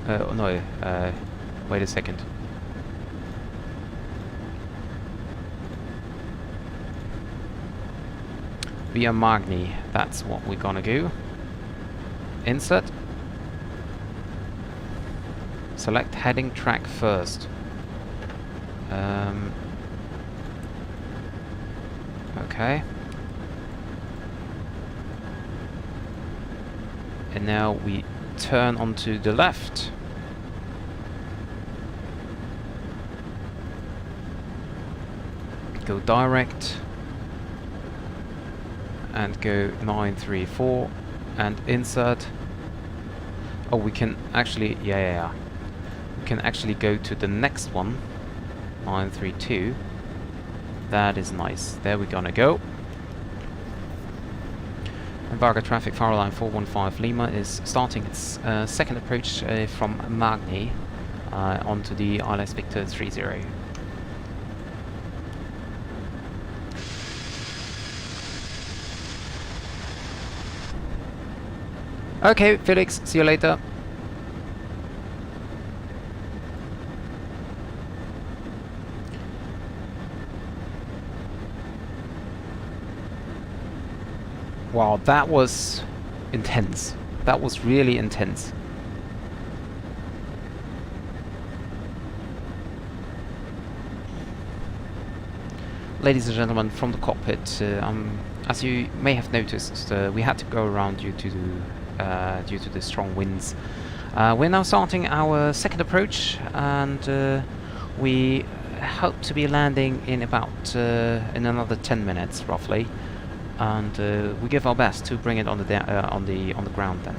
no, wait a second. Via Magni, that's what we're gonna do. Insert. Select heading track first. Okay. And now we turn onto the left. Go direct. And go 934 and insert. Oh, we can actually, yeah. We can actually go to the next one, 932. That is nice. There we're gonna go. And Vagar traffic, Faroe Line 415 Lima is starting its second approach from Magni onto the ILS Victor 30. Okay, Felix, see you later. Wow, that was intense. That was really intense. Ladies and gentlemen, from the cockpit, as you may have noticed, we had to go around due to the strong winds. We're now starting our second approach, and we hope to be landing in about in another 10 minutes, roughly. And we give our best to bring it on the ground then.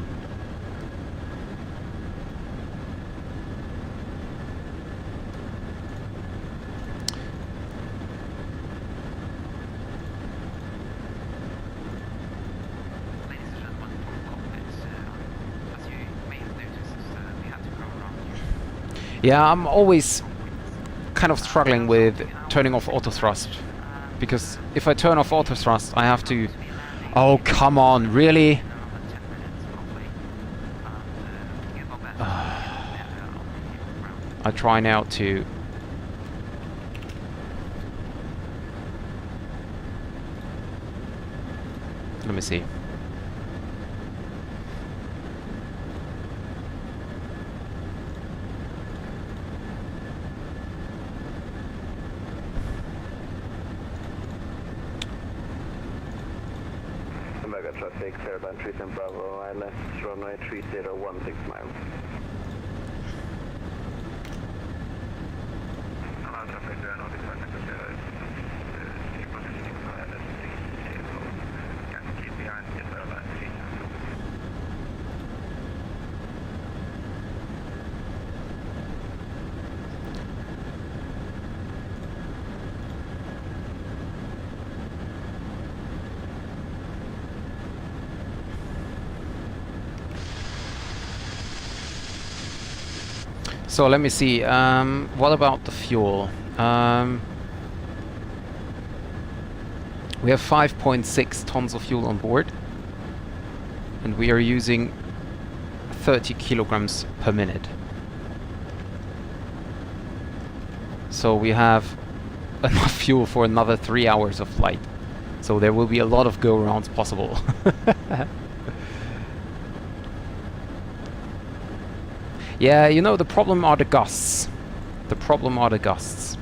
Yeah, I'm always kind of struggling with turning off auto thrust, because if I turn off auto thrust, I have to... Oh, come on, really? I try now to... Let me see. Traffic, Airline 37 Bravo, I left runway 3016 miles. So let me see. What about the fuel? We have 5.6 tons of fuel on board, and we are using 30 kilograms per minute. So we have enough fuel for another 3 hours of flight. So there will be a lot of go-arounds possible. Yeah, you know, the problem are the gusts. The problem are the gusts.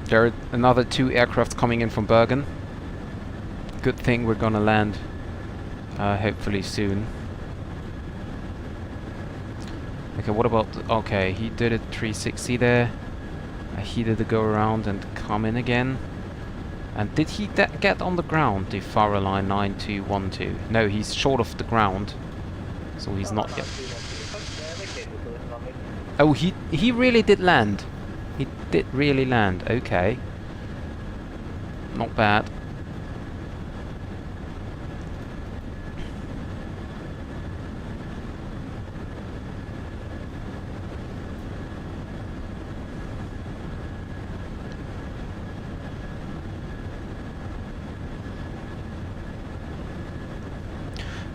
There are another 2 aircraft coming in from Bergen. Good thing we're gonna land hopefully soon. Okay, what about... okay, he did a 360 there. He did the go around and come in again. And did he get on the ground, the Faroe Line 9212? No, he's short of the ground. So he's not yet. Oh, he really did land. He did really land. Okay. Not bad.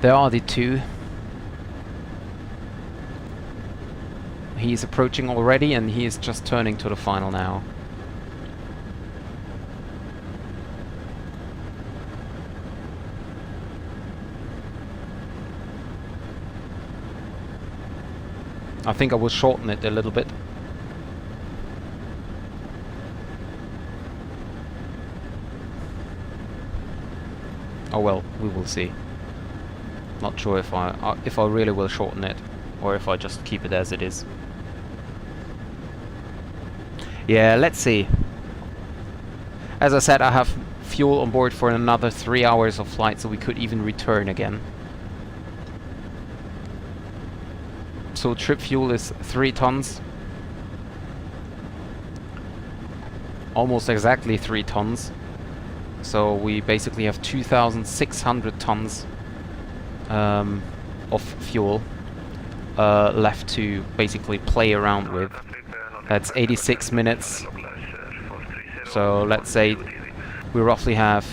There are the 2. He is approaching already, and he is just turning to the final now. I think I will shorten it a little bit. Oh well, we will see. Not sure if I really will shorten it, or if I just keep it as it is. Yeah, let's see. As I said, I have fuel on board for another 3 hours of flight, so we could even return again. So trip fuel is 3 tons. Almost exactly 3 tons. So we basically have 2,600 tons of fuel left to basically play around with. That's 86 minutes. So let's say we roughly have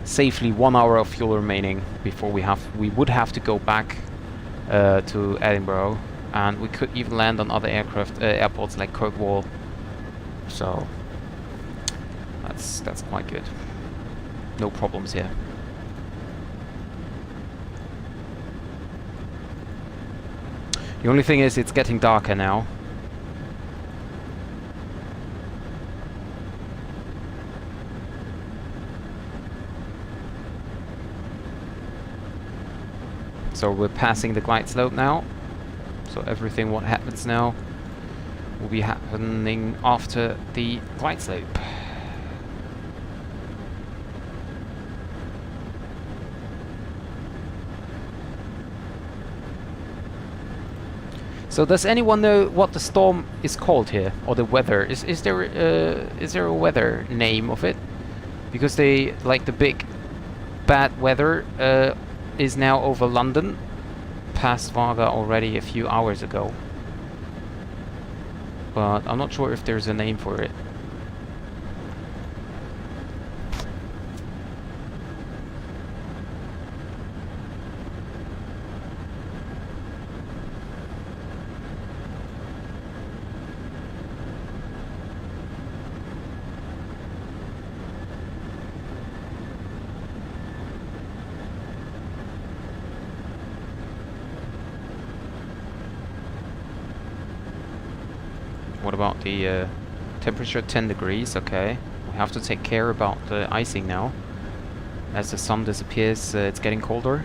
safely 1 hour of fuel remaining before we would have to go back to Edinburgh, and we could even land on other airports like Kirkwall. So that's quite good. No problems here. The only thing is, it's getting darker now. So we're passing the glide slope now. So everything what happens now will be happening after the glide slope. So does anyone know what the storm is called here, or the weather? Is there a weather name of it? Because they, like, the big bad weather is now over London, past Vagar already a few hours ago. But I'm not sure if there's a name for it. What about the temperature? 10 degrees, okay. We have to take care about the icing now. As the sun disappears, it's getting colder.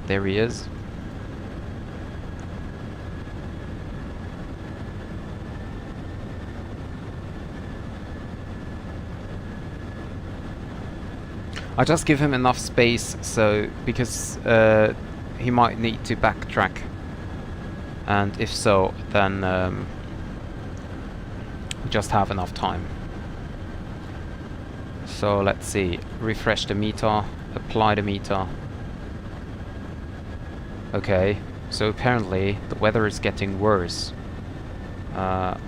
There he is. I just give him enough space, so because he might need to backtrack. And if so, then we just have enough time. So let's see, refresh the meter, apply the meter. Okay, so apparently the weather is getting worse.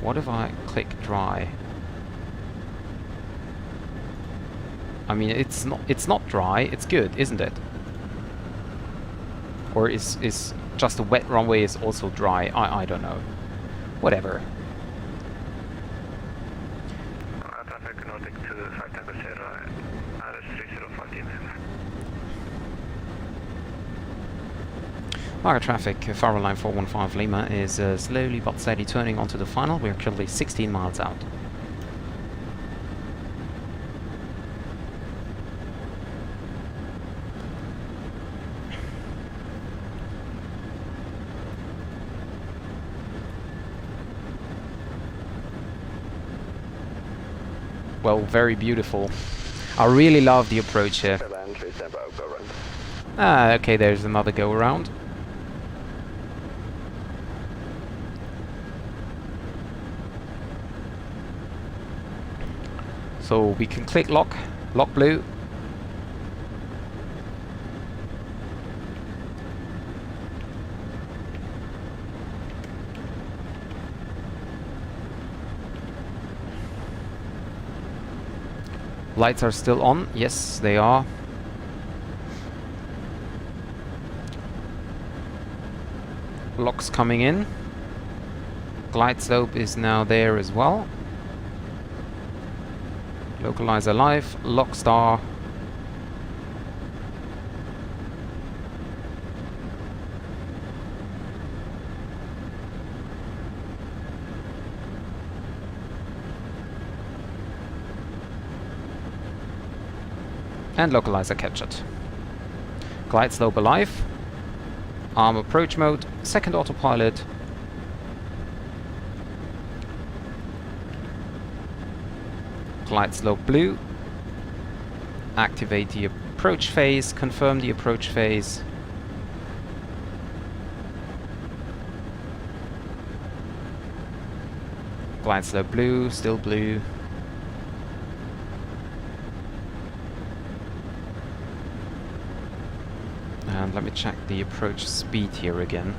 What if I click dry? I mean, it's not dry, it's good, isn't it? Or is just the wet runway is also dry? I don't know. Whatever. Traffic Nordic to 5 Tango Sierra, RS3014. Vagar traffic, Faroe Line 415 Lima is slowly but steady turning onto the final. We are currently 16 miles out. Well, very beautiful. I really love the approach here. Ah, okay, there's another go around. So we can click lock blue. Lights are still on. Yes, they are. Lock's coming in. Glide slope is now there as well. Localizer live. Lock star. And localizer captured. Glide slope alive. Arm approach mode. Second autopilot. Glide slope blue. Activate the approach phase. Confirm the approach phase. Glide slope blue. Still blue. And let me check the approach speed here again.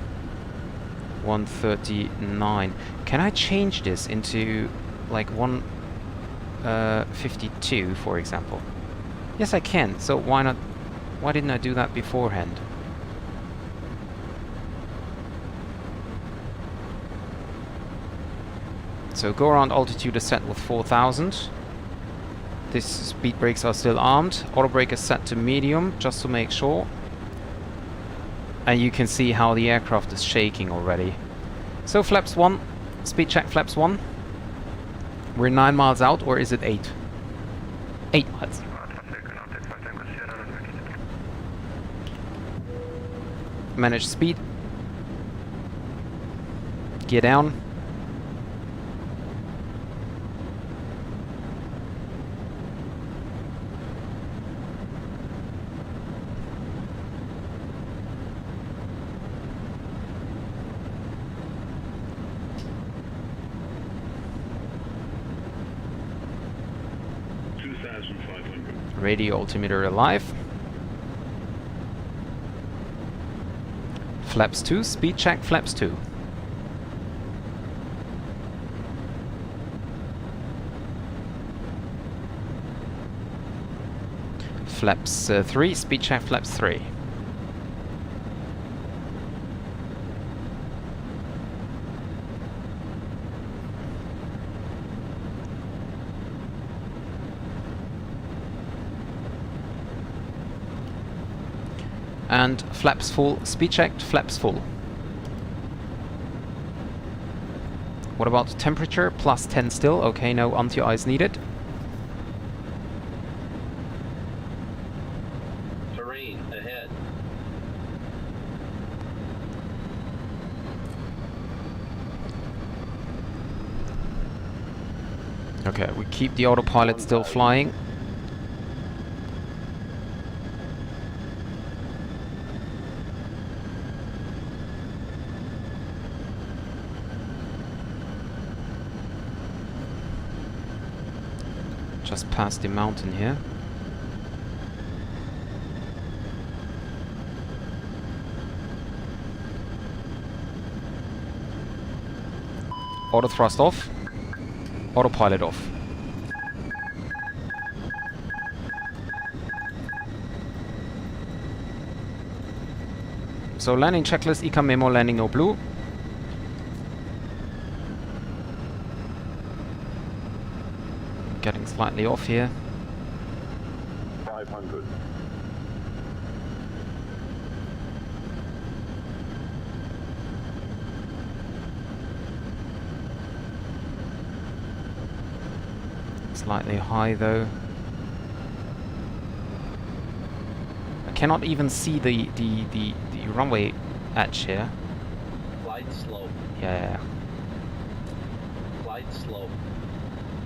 139. Can I change this into like 152, for example? Yes, I can. So why not? Why didn't I do that beforehand? So go around altitude is set with 4000. These speed brakes are still armed. Auto brake is set to medium, just to make sure. And you can see how the aircraft is shaking already. So flaps 1, speed check flaps 1. We're 9 miles out, or is it 8? 8 miles. Manage speed. Gear down. Radio altimeter alive. Flaps 2, speed check flaps 2. Flaps 3, speed check flaps 3. And flaps full, speed checked, flaps full. What about temperature? Plus 10 still. Okay, no anti-ice needed. Terrain ahead. Okay, we keep the autopilot still flying. Just past the mountain here. Auto thrust off. Autopilot off. So landing checklist, ECA memo, landing no blue. Getting slightly off here. 500. Slightly high though. I cannot even see the runway edge here. Glide slow. Yeah. Glide slow.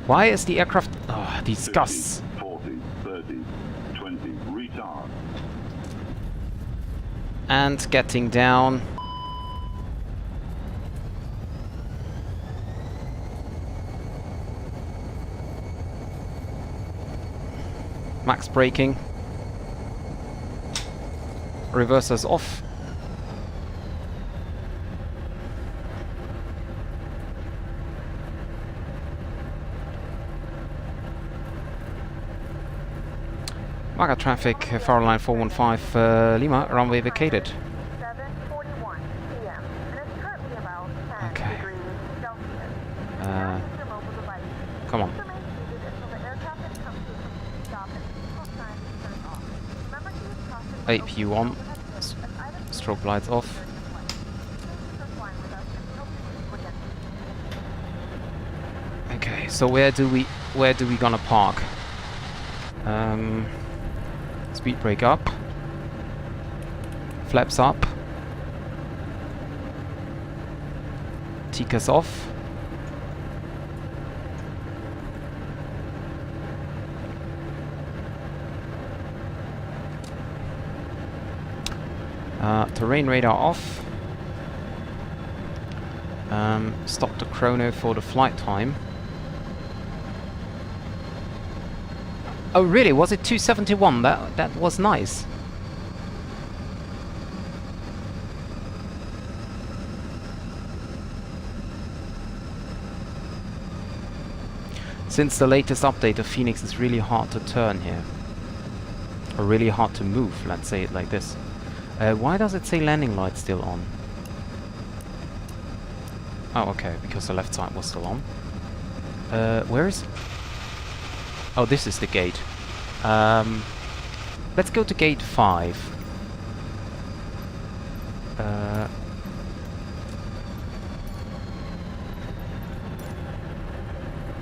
Why is the aircraft... Oh, these gusts. 40, 30, 20, retard. And getting down. Max braking. Reversers off. Vagar traffic, Faroe Line 415 Lima, runway vacated. 7:41 p.m. and it's currently about 10 Okay. degrees Celsius. You now use your mobile device. Come on. These remain seated until the aircraft has come to a complete stop and signal sign is turned off. Remember to use caution when APU opening on. overhead bins, as items Strobe lights off. during the flight. Thank you for flying with us, and we hope to see you again. Okay, so where do we gonna park? Speed brake up. Flaps up. TCAS off. Terrain radar off. Stop the chrono for the flight time. Oh really? Was it 271? That was nice. Since the latest update of Fenix, it's really hard to turn here. Or really hard to move, let's say it like this. Why does it say landing light still on? Oh, okay, because the left side was still on. Where is... Oh, this is the gate. Let's go to gate 5.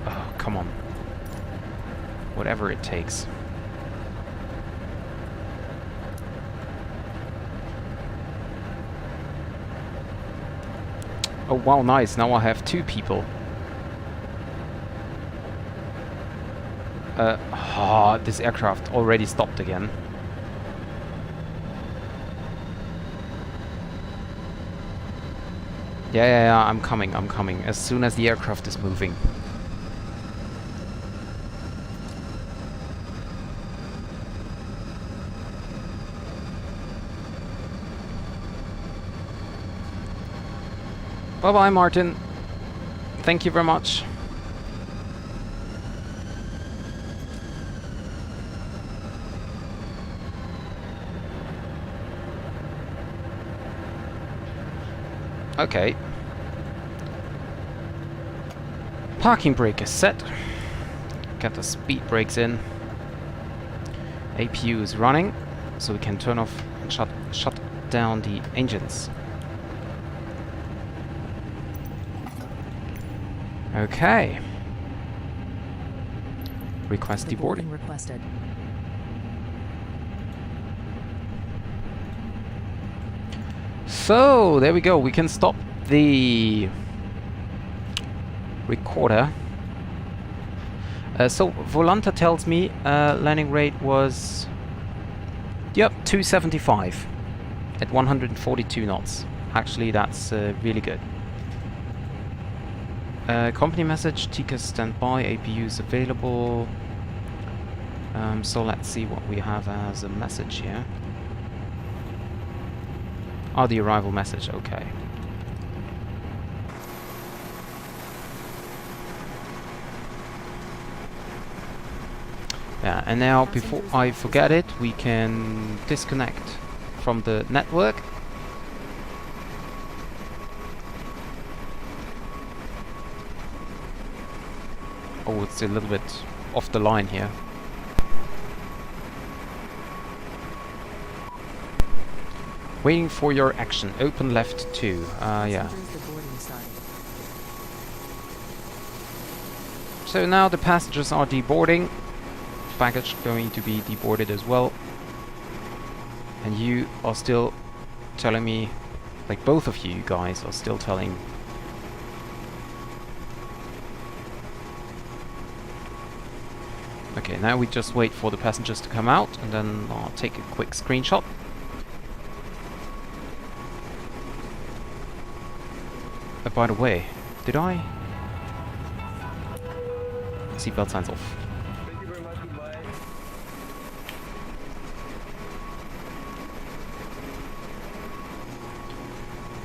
Oh, come on. Whatever it takes. Oh wow, nice. Now I have 2 people. This aircraft already stopped again. Yeah, I'm coming. As soon as the aircraft is moving. Bye-bye, Martin. Thank you very much. Okay. Parking brake is set. Get the speed brakes in. APU is running, so we can turn off and shut down the engines. Okay. Request deboarding. Requested. So there we go. We can stop the recorder. So Volanta tells me landing rate was 275 at 142 knots. Actually, that's really good. Company message: TCAS standby, APUs available. So let's see what we have as a message here. Oh, the arrival message, okay. Yeah, and now before I forget it, we can disconnect from the network. Oh, it's a little bit off the line here. Waiting for your action. Open left 2. Yeah. So now the passengers are deboarding. Baggage going to be deboarded as well. And you are still telling me, like both of you guys are still telling. Okay, now we just wait for the passengers to come out and then I'll take a quick screenshot. By the way, did I? Seatbelt signs off. Thank you very much, goodbye.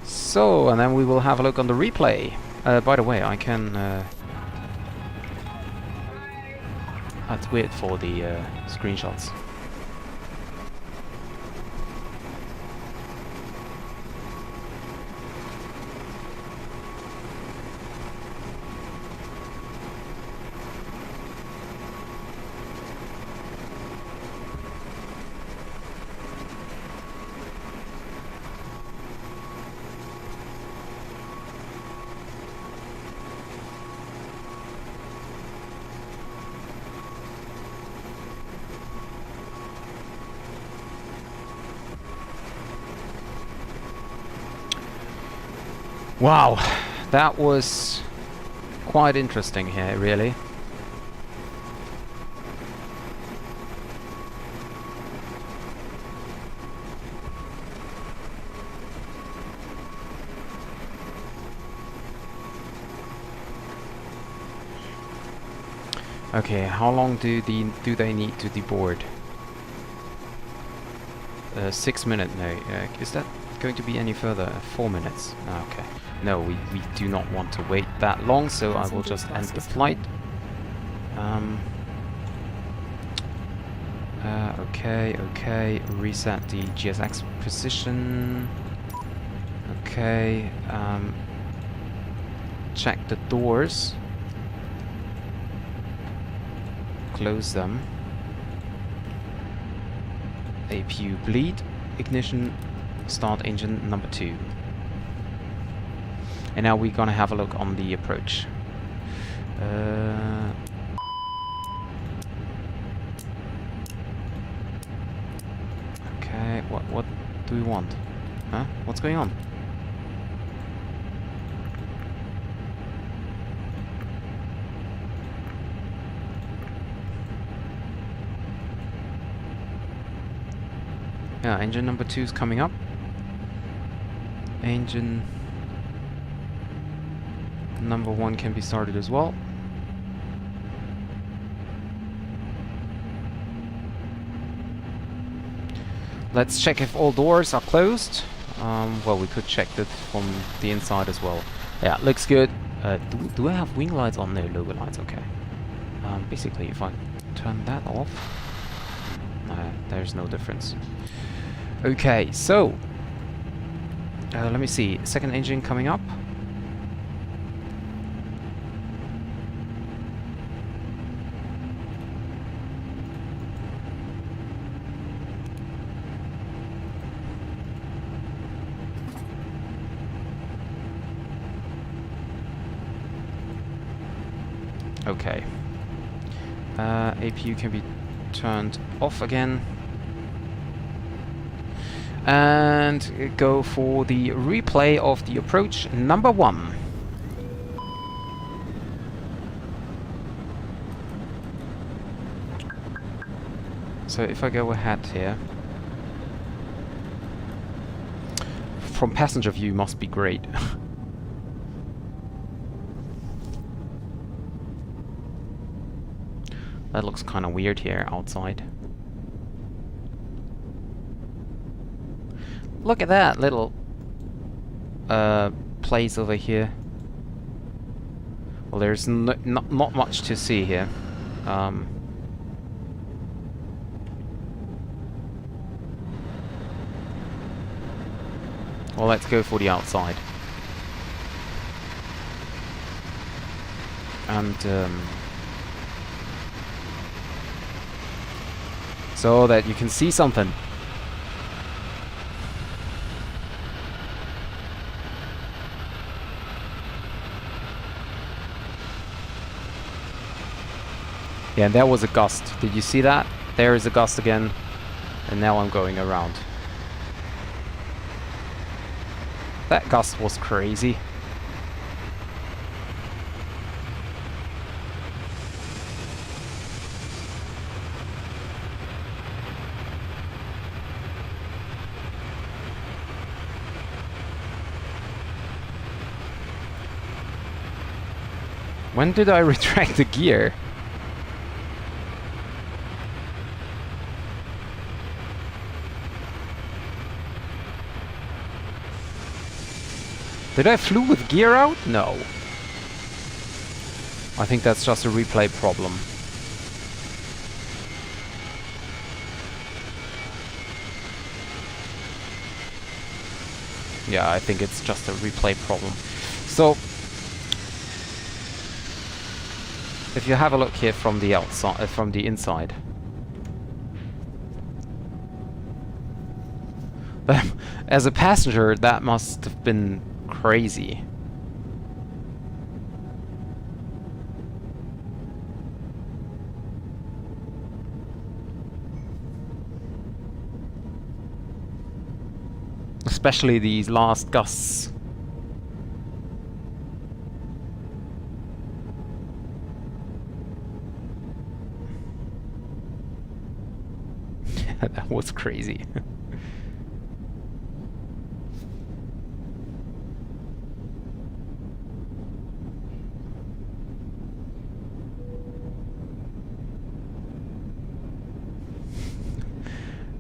So, and then we will have a look on the replay. By the way, I can... That's weird for the screenshots. Wow, that was quite interesting here, really. Okay, how long do they need to deboard? 6 minutes, no. Is that going to be any further? 4 minutes. Okay. No, we do not want to wait that long, so I will just end the flight. Okay, reset the GSX position. Okay, check the doors. Close them. APU bleed. Ignition. Start engine number 2. And now we're gonna have a look on the approach. Okay, what do we want? Huh? What's going on? Yeah, engine number 2 is coming up. Engine number 1 can be started as well. Let's check if all doors are closed. Well, we could check that from the inside as well. Yeah, looks good. Do I have wing lights on? No, logo lights, okay. Basically, if I turn that off, there's no difference. Okay, so let me see. Second engine coming up. Okay. APU can be turned off again. And go for the replay of the approach number 1. So if I go ahead here, from passenger view must be great. That looks kind of weird here outside. Look at that little place over here. Well, there's not much to see here. Well, let's go for the outside. And so that you can see something. Yeah, and there was a gust. Did you see that? There is a gust again. And now I'm going around. That gust was crazy. When did I retract the gear? Did I flew with gear out? No. I think that's just a replay problem. Yeah, I think it's just a replay problem. So, if you have a look here from the outside, from the inside, as a passenger, that must have been crazy. Especially these last gusts. That was crazy.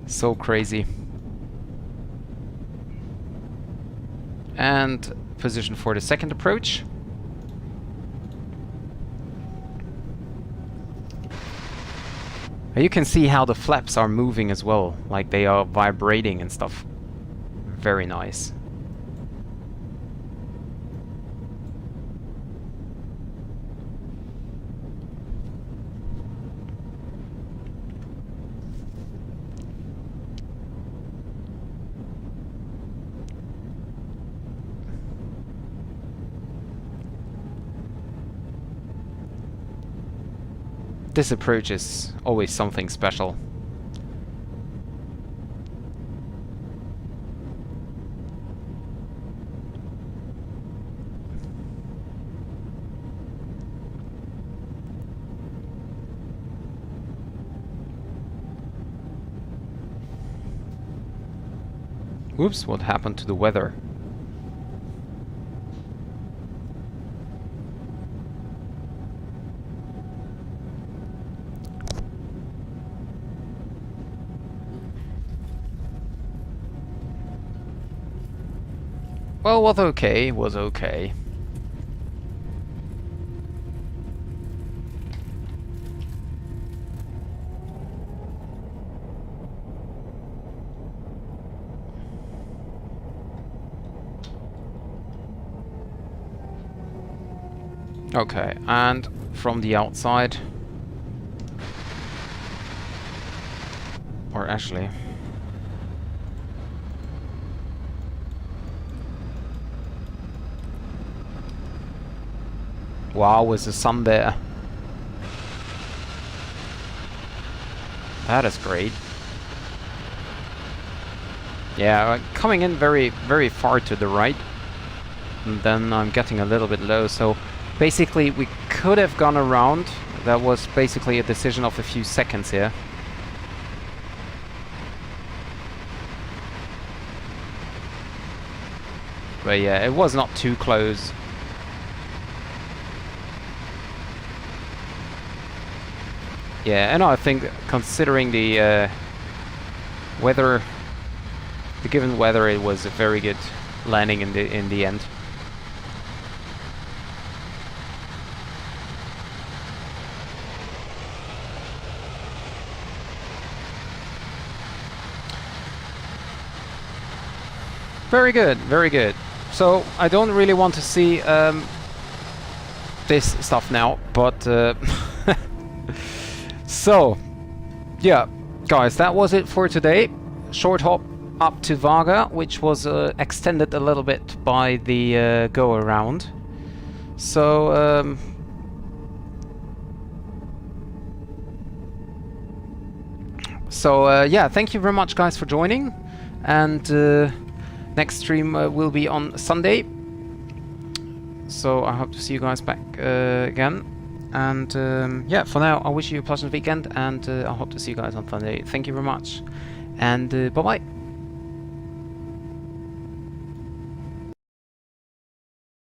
So crazy. And position for the second approach. You can see how the flaps are moving as well, like they are vibrating and stuff. Very nice. This approach is always something special. Whoops, what happened to the weather? Well, was okay, was okay. Okay, and from the outside, or actually, wow, is the sun there? That is great. Yeah, coming in very, very far to the right, and then I'm getting a little bit low, so basically we could have gone around. That was basically a decision of a few seconds here. But yeah, it was not too close. Yeah, and I think considering the weather, the given weather, it was a very good landing in the end. Very good, very good. So I don't really want to see this stuff now, but so yeah, guys, that was it for today. Short hop up to Vagar, which was extended a little bit by the go around. So yeah, thank you very much, guys, for joining, and next stream will be on Sunday. So I hope to see you guys back again. And yeah, for now, I wish you a pleasant weekend, and I hope to see you guys on Sunday. Thank you very much, and bye-bye.